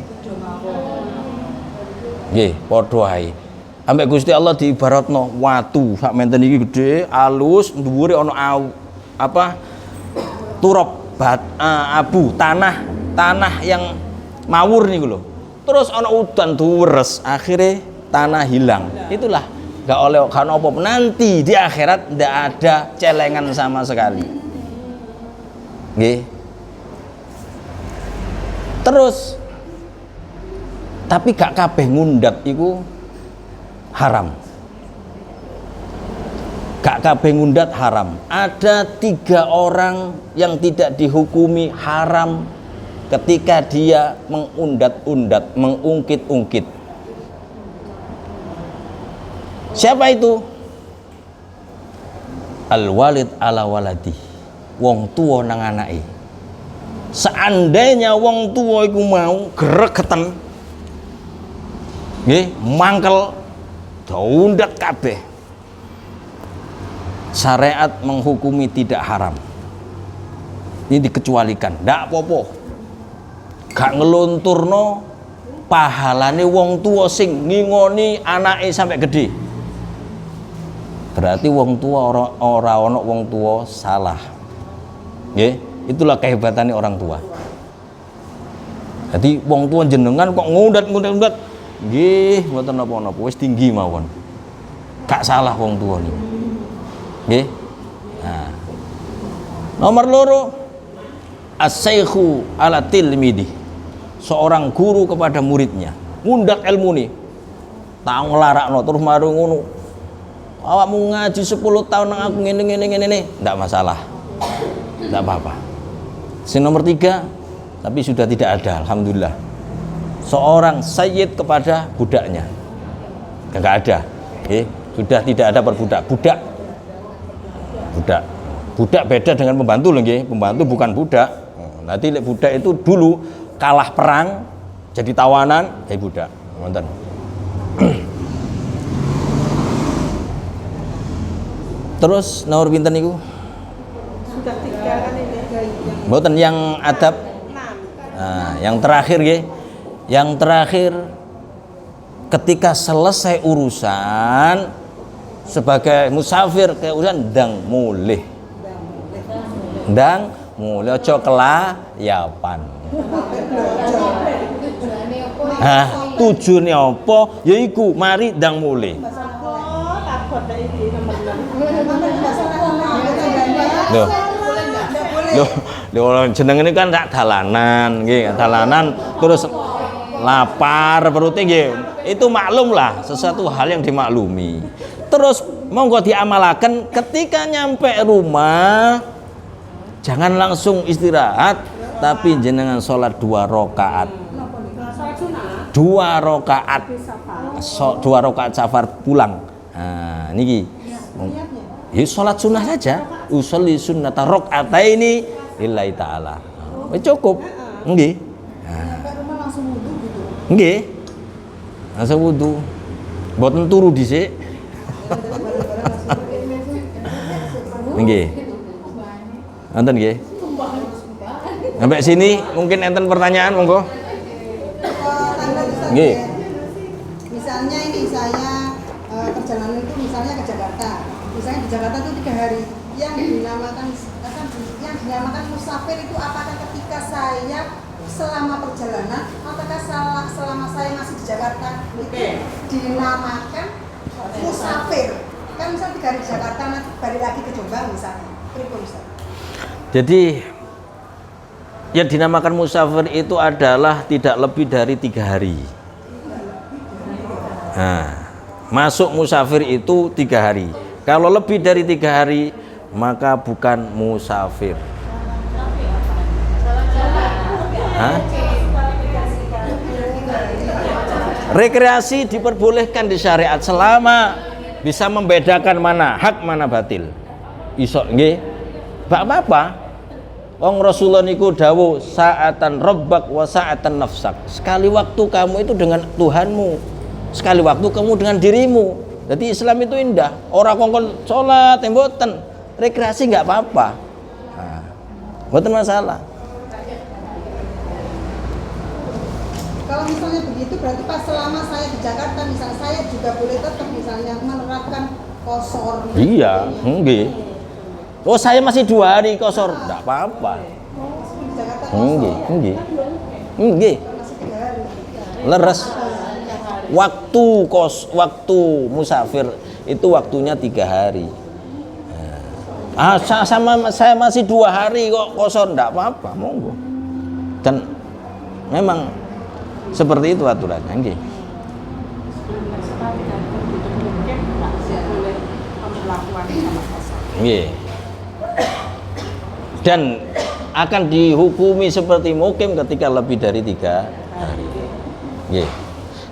Nggih, padha ae. Ambek Gusti Allah diibaratno watu sak menten iki gedhe, alus, dhuwure ana turab abu, tanah yang mawur niku lho. Terus ana udan duwres, akhirnya tanah hilang. Itulah gak oleh kan apa nanti di akhirat ndak ada celengan sama sekali. Nggih. Terus tapi gak kabeh ngundat iku haram. Gak kabeh ngundat haram. Ada 3 orang yang tidak dihukumi haram ketika dia mengundat-undat, mengungkit-ungkit. Siapa itu? Al-walid ala waladi. Wong tua nang anake. Seandainya wong tua iku mau gregeten, nggih, mangkel diundat kabeh. Syariat menghukumi tidak haram. Ini dikecualikan, ndak apa-apa. gak ngelunturno pahalane wong tua sing ngingoni anake sampai gede. Berarti wong tua ora ono wong tua salah. Nggih, itulah kehebatannya orang tua. Jadi wong tua jenengan kok ngundat. Nggih, mboten napa-napa, wis tinggi mawon. Gak salah wong tua niku. Nggih. Nah. Nomor loro, as-saikhu ala tilmidi. Seorang guru kepada muridnya, ngundak ilmu nih. Tak nglarakno terus mari ngono. Awakmu ngaji 10 tahun nang aku ngene, ndak masalah. Ndak apa-apa. Yang nomor 3, tapi sudah tidak ada, alhamdulillah. Seorang sayyid kepada budaknya. Enggak ada. Sudah tidak ada perbudak. Budak beda dengan pembantu lho nggih. Pembantu bukan budak. Nanti budak itu dulu kalah perang jadi tawanan, budak. Wonten. Terus nomor pinten niku? Sudah 3 kan ini. Mboten yang adab. Nah, yang terakhir nggih. Yang terakhir ketika selesai urusan sebagai musafir ke urusan ndang mulih aja kelayapan. Nah, tujuane apa? Yaiku mari ndang mulih. Loh, jeneng ini kan tak dalanan nggih, dalanan terus lapar perutnya nggih. Itu maklum lah, sesuatu hal yang dimaklumi. Terus monggo diamalaken ketika nyampe rumah jangan langsung istirahat, tapi jenengan sholat 2 rakaat. 2 rakaat. 2 rakaat safar pulang. Nah, niki. Ya sholat sunnah saja. Usolli sunnata rakaataini lillahi ta'ala. Cukup. Nggih. Nggih. Langsung wudu. Mboten turu dhisik. Nggih. Nonton nggih. Sampai sini mungkin enten pertanyaan monggo. Nggih. Misalnya ini saya perjalanan itu misalnya ke Jakarta. Misalnya di Jakarta itu 3 hari. Yang dinamakan musafir itu apakah ketika saya selama perjalanan ataukah selama saya masih di Jakarta itu dinamakan musafir? Kan misalnya 3 hari di Jakarta nanti balik lagi ke Jombang misalnya. Jadi yang dinamakan musafir itu adalah tidak lebih dari 3 hari. Nah, masuk musafir itu 3 hari. Kalau lebih dari 3 hari maka bukan musafir. Hah? Rekreasi diperbolehkan di syariat selama bisa membedakan mana hak mana batil. Iso nggih. Gak apa-apa. Wong Rasulullah niku dawuh sa'atan rabbak wa sa'atan nafsak. Sekali waktu kamu itu dengan Tuhanmu, sekali waktu kamu dengan dirimu. Jadi Islam itu indah. Orang kongkon sholat mboten. Rekreasi nggak apa-apa. Nah, mboten masalah. Kalau misalnya begitu berarti pas selama saya di Jakarta misalnya saya juga boleh tetap misalnya menerapkan qashar. Iya, nggih. Oh, saya masih 2 hari qashar, enggak apa-apa. Di Jakarta Nggih. Nggih. masih 3 hari. Leres. Waktu musafir itu waktunya 3 hari. Saya masih 2 hari kok qashar, enggak apa-apa, monggo. Dan memang seperti itu aturannya, nggih. Nggih. Dan akan dihukumi seperti mukim ketika lebih dari 3 hari. Nggih.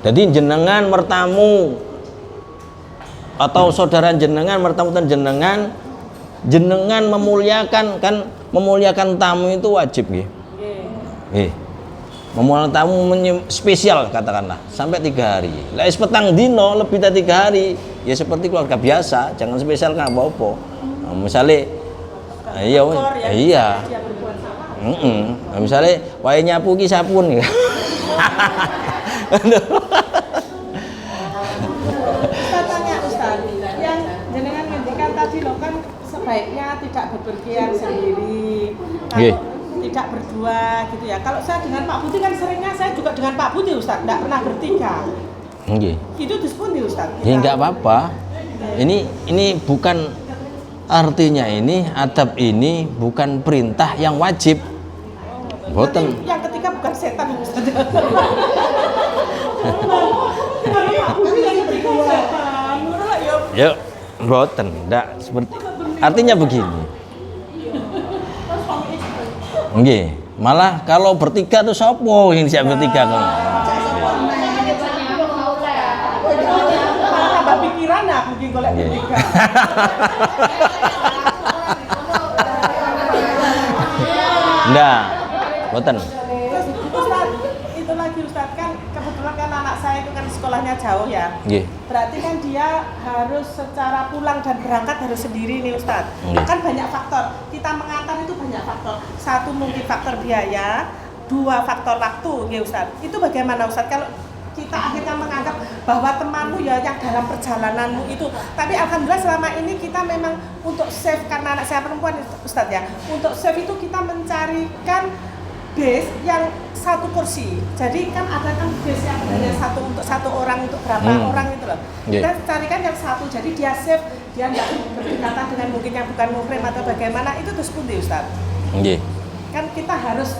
Jadi jenengan mertamu atau saudara jenengan mertamu dan jenengan memuliakan, kan memuliakan tamu itu wajib nggih. Nggih. Memuliakan tamu spesial katakanlah sampai 3 hari. Lah petang dino lebih dari 3 hari ya seperti keluarga biasa, jangan spesial nggak apa-apa. Nah, misalnya iya. Nah, misalnya wae nyapu ki sapun ya. Ustaz tanya Ustaz, yang jenengan ngendikan tadi loh kan sebaiknya tidak bepergian sendiri, Nggih. kalau tidak berdua gitu ya. Kalau saya dengan Pak Budi kan seringnya saya juga dengan Pak Budi Ustaz, tidak pernah bertiga. Nggih. Itu dispun di Ustaz. Ya enggak apa-apa. Ini bukan artinya ini adab ini bukan perintah yang wajib. Boten. Nanti yang ketiga bukan setan Ustaz. Yuk, boten. Enggak seperti artinya begini. Nggih, malah kalau bertiga tuh sopo yang siap bertiga kan. Tambah pikiran nah mungkin golek Nggih. bertiga. Nggak, boten. Terus Ustaz, itu lagi Ustaz kan kebetulan kan anak saya itu kan sekolahnya jauh ya. Nggih. Berarti kan dia harus secara pulang dan berangkat harus sendiri nih Ustaz. Nggih. Kan banyak faktor. Kita mengantar itu banyak faktor. Satu mungkin faktor biaya, dua faktor waktu, ya Ustaz. Itu bagaimana Ustaz kalau kita akhirnya menganggap bahwa temanmu ya yang dalam perjalananmu itu, tapi alhamdulillah selama ini kita memang untuk save karena anak saya perempuan Ustaz ya, untuk save itu kita mencarikan base yang satu kursi. Jadi kan ada kan base yang hanya satu untuk satu orang untuk berapa orang itu loh. Yeah. Kita carikan yang satu, jadi dia save, dia nggak berdekatan dengan mungkin yang bukan muhrim atau bagaimana, itu terus pun Ustaz. Nggih. Kan kita harus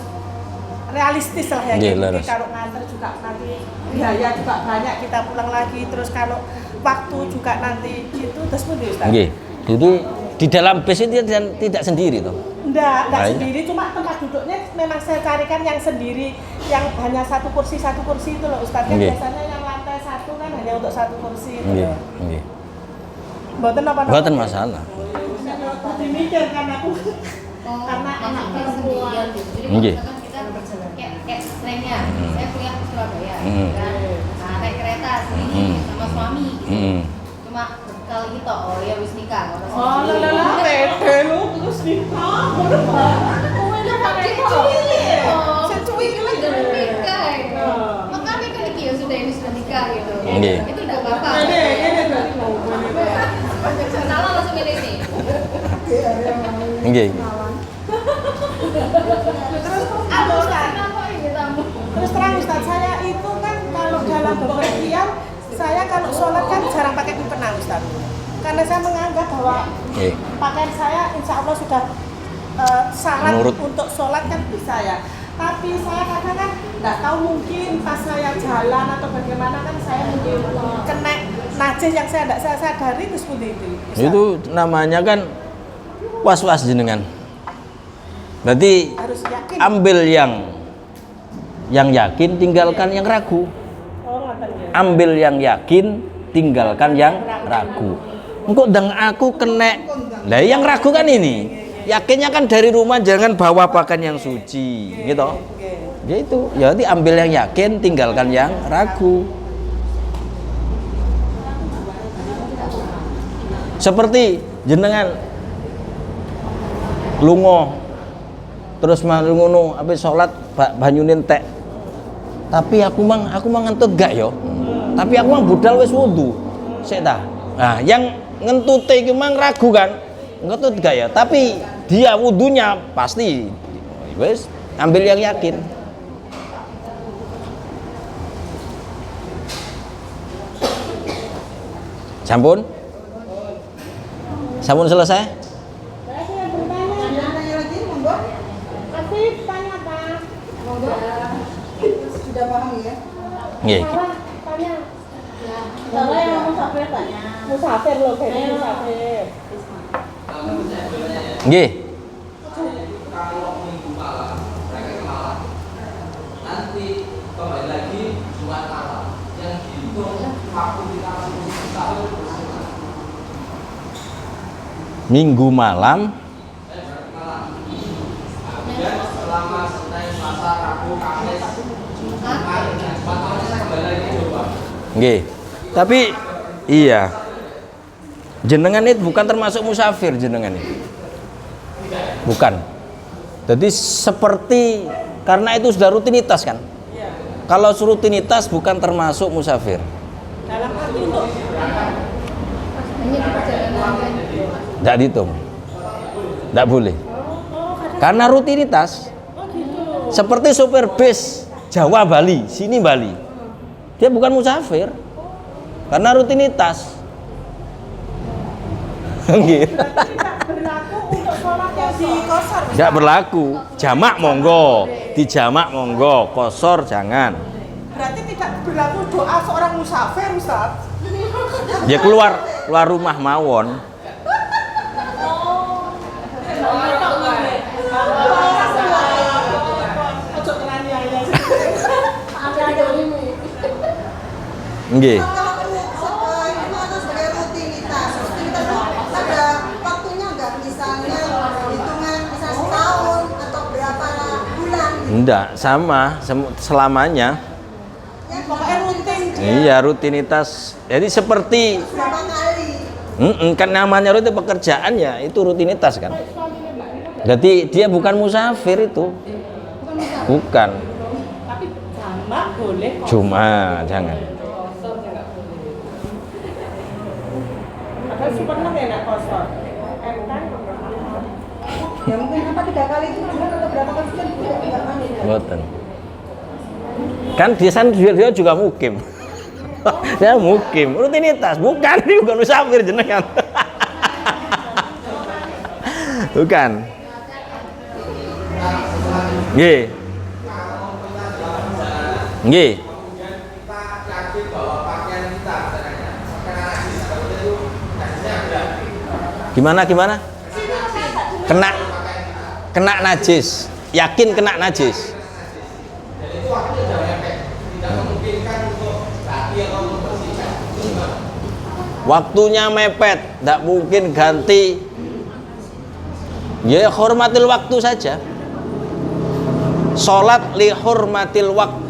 realistis lah ya, Iya, jadi laras. kalau nganter juga nanti biaya juga banyak, kita pulang lagi, terus kalau waktu juga nanti itu terus pun Ustaz. Nggih. Jadi di dalam bus itu tidak sendiri toh. Enggak Nah, iya. sendiri, cuma tempat duduknya memang saya carikan yang sendiri, yang hanya satu kursi itu loh Ustaz. Kan Nggih. biasanya yang lantai satu kan hanya untuk satu kursi itu Nggih, loh. nggih. Mboten apa? Boten masalah. Jadi mikir kan aku. Karena anak perempuan. Jadi Nggih. misalkan kita kayak trennya, saya kuliah di Surabaya, Hmm. kan? Nah, naik kereta sendiri sama suami, cuma bekal gitu, oh ya wis nikah. Oh, lala, pede lu terus nikah. Secuil aja. Nikah itu. Makanya kan iki ya sudah ini sudah nikah gitu. Nggih. Itu udah apa-apa. Ini berarti mau Salah langsung ini sih. Nggih. terus apa Ustaz? Kenapa ini tamu? Terus terang Ustaz, saya itu kan kalau dalam bepergian, saya kalau sholat kan jarang pakai mukena Ustaz. Karena saya menganggap bahwa Nggih. pakaian saya insya Allah sudah syarat Menurut. untuk sholat kan bisa ya. Tapi saya kadang kan nggak tahu, mungkin pas saya jalan atau bagaimana kan saya mungkin kena najis yang saya nggak saya sadari, itu seperti itu. Ustaz. Itu namanya kan was-was jenengan. Berarti Harus yakin. ambil yang yakin, tinggalkan yang ragu. Oh, ngoten ya. Ambil yang yakin, tinggalkan yang ragu. Engkau dang aku kena. Lah yang ragu kan ini. Yakinnya kan dari rumah, jangan bawa pakaian yang suci, gitu. Ya itu, ya nanti ambil yang yakin, tinggalkan yang ragu. Seperti jenengan lungo terus mari ngono ape salat banyune entek. Tapi aku mang ngentut gak yo. Tapi aku mang budal wis wudu. Sik ta. Nah, yang ngentute iki mang ragu kan. Ngentut gak ya? Tapi dia wudunya pasti wis ambil yang yakin. Sampun? Sampun selesai? Saya yang bertanya. Nanya lagi, monggo. Masih tanya Pak. Monggo. Sudah paham ya? Nggih. Sarah, tanya. Sarah yang musafir tanya. Musafir loh, kayak musafir. Nggih. Nanti kembali lagi Jumat malam yang dihitung waktu kita Minggu malam dan selama Senin, Selasa, Rabu, Kamis, Jumat malam saya kembali lagi coba. nggih. Tapi iya. Jenengan itu bukan termasuk musafir jenengan itu. Bukan. Jadi seperti karena itu sudah rutinitas kan. Iya. Kalau rutinitas bukan termasuk musafir. Dalam arti untuk Hanya di perjalanan. Tidak dihitung. Tidak boleh. Karena rutinitas. oh gitu. Seperti sopir bis Jawa Bali, sini Bali. Dia bukan musafir. Karena rutinitas. Gitu. Tidak berlaku untuk sholat yang di kosor. Tidak berlaku. Jamak monggo, dijamak monggo, kosor jangan. Berarti tidak berlaku doa seorang musafir, Ustaz. Ya keluar rumah mawon. Ojo teraniaya. Nggih. Kalau itu ada sebagai rutinitas. Rutinitas itu ada waktunya nggak? Misalnya hitungan misalnya setahun atau berapa bulan gitu. Enggak, sama selamanya. Ya, Pokoknya rutin dia. Iya, rutinitas. Jadi seperti berapa kali? kan namanya rutin pekerjaan ya, itu rutinitas kan. Jadi dia bukan musafir itu. Bukan. Tapi jamak boleh kok. Cuma jangan. Padahal super enak kosor. Enteng. Ya mungkin apa 3 kali itu juga atau berapa kali itu kan juga nggak aneh. Mboten. Kan dia juga mukim. Dia mukim, rutinitas, bukan ini bukan musafir jenengan. Bukan. Nggih. Nggih. Kita yakin bahwa pakaian kita kena najis seperti itu, najisnya berat. Gimana? Kena najis. Yakin kena najis. Dan itu waktunya jauh mepet, tidak memungkinkan untuk ganti atau membersihkan. Waktunya mepet, tidak mungkin ganti. Ya hormatil waktu saja. Sholat li hormatil waktu.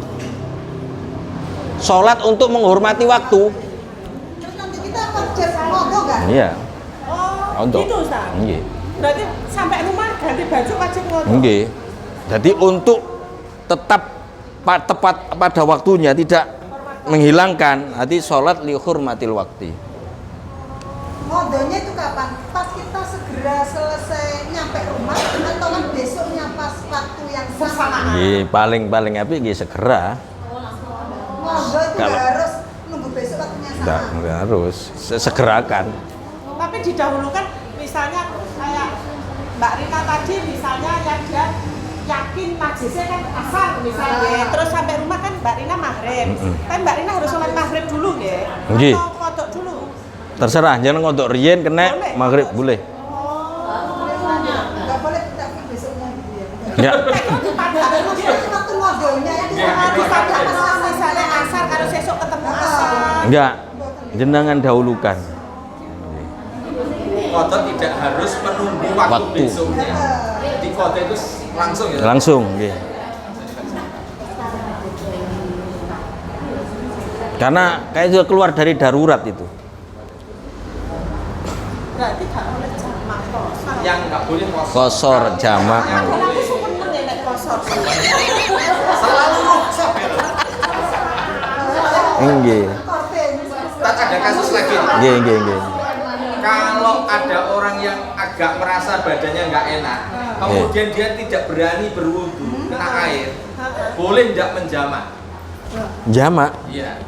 Sholat untuk menghormati waktu. Terus nanti kita wajib mogok nggak? Iya. Oh, Untuk. gitu Ustaz. Nggih. Berarti sampai rumah ganti baju wajib ngodok. Nggih. Jadi untuk tetap tepat pada waktunya, tidak menghilangkan hati sholat li hurmatil waktu. Modonya itu kapan? Pas kita segera selesai nyampe rumah atau kan besoknya pas waktu yang sama? Nggih, paling apik nggih segera. Modo itu Kalau- nggak harus nunggu besok waktunya Nggak sama. harus segerakan. Tapi didahulukan misalnya kayak Mbak Rina tadi misalnya yang dia yakin najisnya kan asar misalnya, terus sampai rumah kan Mbak Rina maghrib. Kan Mbak Rina harus sholat maghrib dulu nggih? Nggih. Atau kodok dulu? Terserah, jangan ngodok riyen kena Boleh. maghrib boleh. Nggak boleh kita besoknya gitu ya. Ya. Itu waktu modonya ya di sana di Dipadang misalnya asar kalau besok ketemu asar. Enggak. Jenengan dahulukan. Kodok tidak harus menunggu waktu, Waktu. besoknya. Di kodok itu langsung ya. Langsung, nggih. Karena kayak sudah keluar dari darurat itu. Berarti gak boleh jamak kosor. Yang nggak boleh kosong. Kosor jamak. Aku nanti suka nek kosor. Selalu rusak ya. Nggih. Tak ada kasus lagi. Nggih. Kalau ada orang yang agak merasa badannya nggak enak, kemudian dia tidak berani berwudu kena air, boleh tidak menjamak? Jamak. Iya.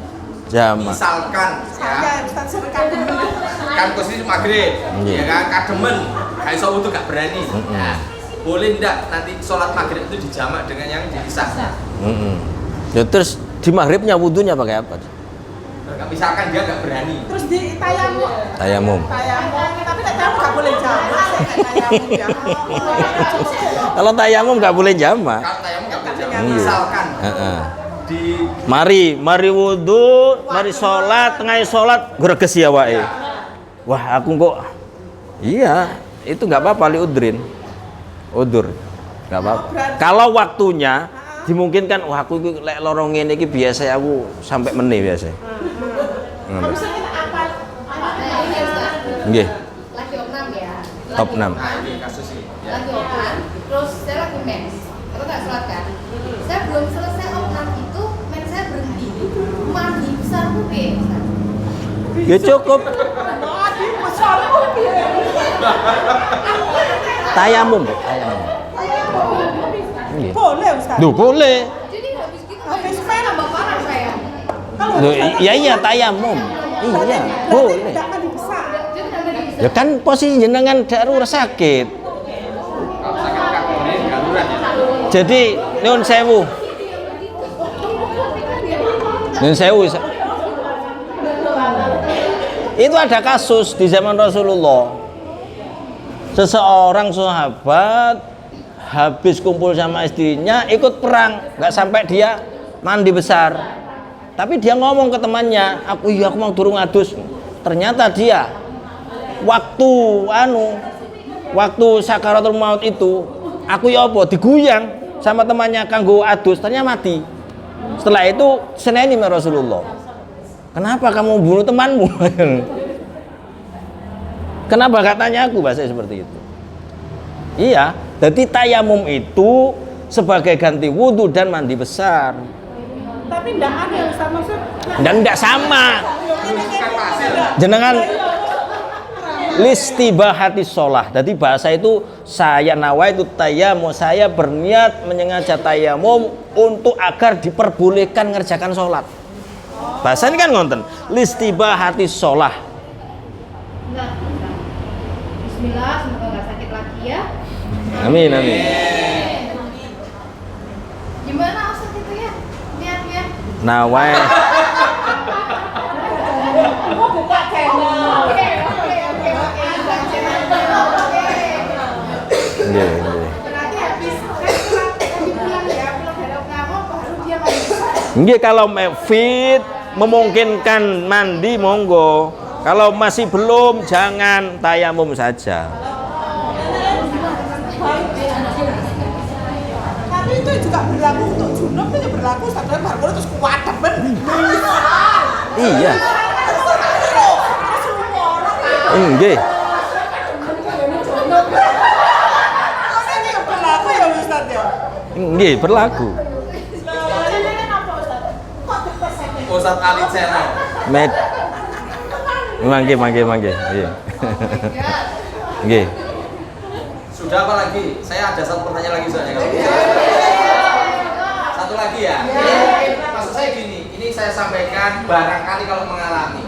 Jamak. Misalkan Saya ya, Ustaz sedekah dulu. kan posisi maghrib, Iya. ya kan, kademen, nggak iso wudu nggak berani. Nah, boleh tidak nanti sholat maghrib itu dijamak dengan yang dipisah? Ya terus di maghribnya wudunya pakai apa? Misalkan dia nggak berani. Terus di tayamum. Tayamum. Tapi tayamum nggak boleh jamak. Tayamum ya. Kalau tayamum nggak boleh jamak. Kalau tayamum nggak boleh jamak. Iya. Misalkan Heeh. di Mari wudu, mari sholat, tengah sholat greges ya wae. Wah aku kok, iya itu nggak apa-apa li udrin, udur, nggak apa-apa. Kalau waktunya dimungkinkan, wah aku iki lek lorong ngene iki biasa aku sampai meneh biasa. Harusnya kita apa? Nah, ini Ustaz. Nggih, Lagi opnam ya. top 6. nah ini kasus ini. Ya. Lagi opnam. Terus saya lagi Oke, Ustaz. Ya cukup tayamum, tayamum. Nggih. Boleh Ustaz. Duh, boleh. Jadi habis gitu Habis saya tambah parah saya. Kalau Loh, iya tayamum. Iya, boleh. Tidak mandi besar. Jadi tambah di Ya kan posisi jenengan darurat sakit. Kalau sakit kaki darurat ya. Jadi nyun sewu. Nyun sewu. Itu ada kasus di zaman Rasulullah. Seseorang sahabat habis kumpul sama istrinya ikut perang, nggak sampai dia mandi besar. Tapi dia ngomong ke temannya, aku mau turun ngadus. Ternyata dia waktu sakaratul maut itu, aku diguyang sama temannya kanggo adus, ternyata mati. Setelah itu seneni Rasulullah. Kenapa kamu bunuh temanmu? Kenapa gak tanya aku bahasa seperti itu? Iya, jadi tayamum itu sebagai ganti wudhu dan mandi besar. Tapi tidak ada Ustaz, maksud Dan tidak sama. Kan pasir. Jenengan listibahati sholah. Jadi bahasa itu saya nawaitu tayamum, saya berniat menyengaja tayamum untuk agar diperbolehkan ngerjakan sholat. Bahasa ini kan ngonten listibahati sholah. Enggak. Bismillah, semoga nggak sakit lagi ya. Amin amin. Gimana Ustaz itu ya? Niatnya. Nawai. buka channel. Oke. Bukan channelnya. Oke. Nggih, nggih. Berarti habis pulang ya, pulang dari Oklahoma baru dia mandi besar. Nggih, kalau fit memungkinkan mandi monggo. Kalau masih belum jangan tayamum saja. Tapi itu juga berlaku untuk junub, itu berlaku sampai baru terus kuat temen. Iya. Nggih. Berlaku ya Ustaz ya. Nggih, berlaku. Ustadz Ali Channel. Med. Mangke. Iya. Nggih. Sudah apa lagi? Saya ada satu pertanyaan lagi soalnya kalau bisa. Satu lagi ya. Maksud saya gini, ini saya sampaikan barangkali kalau mengalami.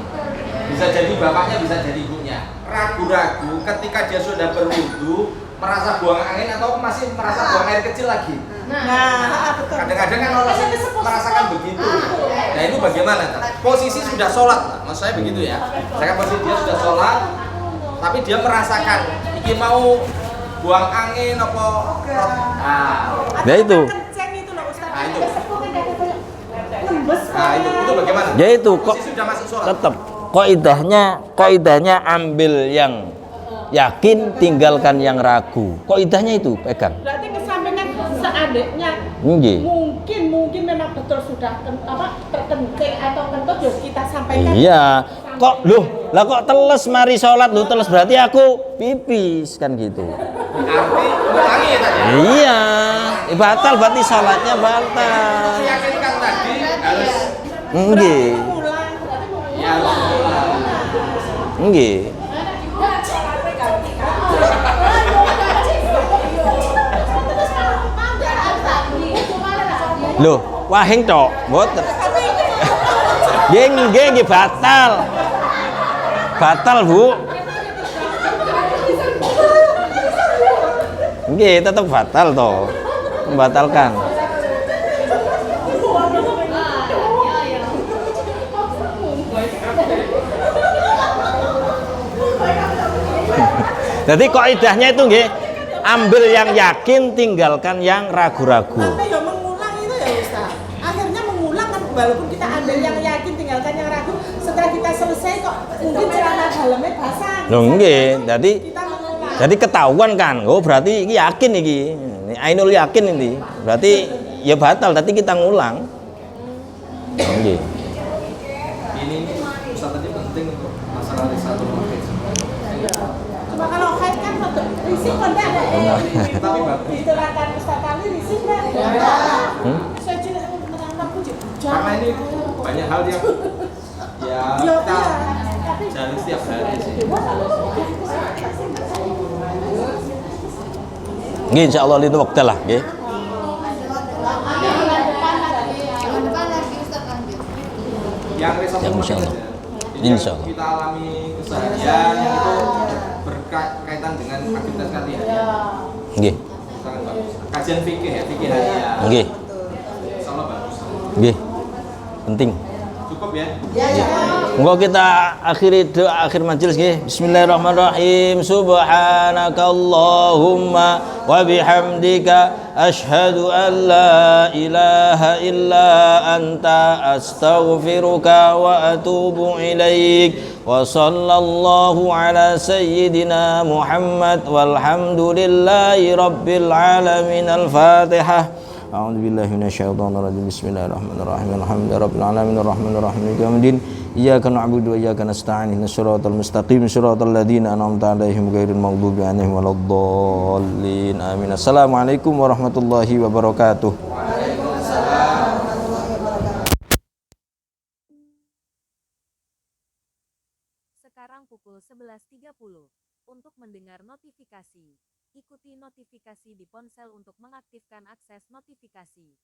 Bisa jadi bapaknya, bisa jadi ibunya. Ragu-ragu ketika dia sudah berwudu, merasa buang angin atau masih merasa buang air kecil lagi. Nah, betul. Kadang-kadang kan orang merasakan begitu. Nah itu bagaimana? Posisi sudah sholat, maksud saya begitu ya. Saya posisi dia sudah sholat, tapi dia merasakan ini mau buang angin apa? Ya itu. Kenceng itu loh Ustaz. Nah, itu. Lembes. Nah itu bagaimana? Ya itu kok Posisi sudah masuk sholat. tetap kaidahnya ambil yang yakin, tinggalkan yang ragu. Kaidahnya itu pegang. Berarti kesampaian seandainya Nggih. mungkin memang betul sudah terkencing atau kentut ya kita sampaikan. Iya. Kok kok teles mari sholat teles berarti aku pipis kan gitu. Arti mengulangi ya tadi. Iya. Batal berarti sholatnya batal. Meyakinkan tadi harus Nggih. Pulang, berarti mau ya harus mengulang. Nggih. Loh, wahing tok, mboten. Nggih batal. Batal, Bu. Nggih, tetap batal toh. Membatalkan. Jadi kaidahnya itu nggih, ambil yang yakin, tinggalkan yang ragu-ragu. Tapi ya mengulang itu ya Ustaz. Akhirnya mengulang kan walaupun kita ambil yang yakin tinggalkan yang ragu, setelah kita selesai kok mungkin celana dalamnya basah. Loh nggih, jadi Kita mengulang. jadi ketahuan kan. Oh, berarti iki yakin iki. Ini ainul yakin ini. Berarti ya batal, tapi kita ngulang. Oh, nggih. Ini Ustaz tadi penting untuk masalah satu Cuma kalau haid kan untuk risik kan enggak ada. Tapi bagus. Diterangkan Ustaz kali risik enggak? Hmm? Saya cilik menerangkan puji. Karena ini banyak hal yang Ya, Ya, kita tapi jalin setiap hari sih. Nggih insyaallah itu waktu lah nggih. Bulan depan lagi Ustaz lanjut. Yang resep Ya, insya Allah. Jadi Insya yang Allah. kita alami keseharian itu berkaitan dengan aktivitas harian. Nggih. Sangat bagus. Kajian fikih ya, fikih harian. Nggih. Insyaallah bagus. Nggih. Penting. Cukup ya. Monggo kita akhiri doa akhir majelis nggih. Bismillahirrahmanirrahim. Subhanakallahumma wa bihamdika asyhadu an la ilaha illa anta astaghfiruka wa atubu ilaik. Wa sallallahu ala sayyidina Muhammad walhamdulillahi rabbil alamin. Al-Fatihah. أعوذ بالله من الشيطان الرجيم بسم الله الرحمن الرحيم الحمد لله رب العالمين الرحمن الرحيم مالك يوم الدين إياك نعبد وإياك نستعين اهدنا الصراط المستقيم صراط الذين أنعمت عليهم غير المغضوب عليهم ولا الضالين آمين السلام عليكم ورحمة الله وبركاته. Sekarang pukul 11.30. Untuk mendengar notifikasi, ikuti notifikasi di ponsel untuk mengaktifkan akses notifikasi.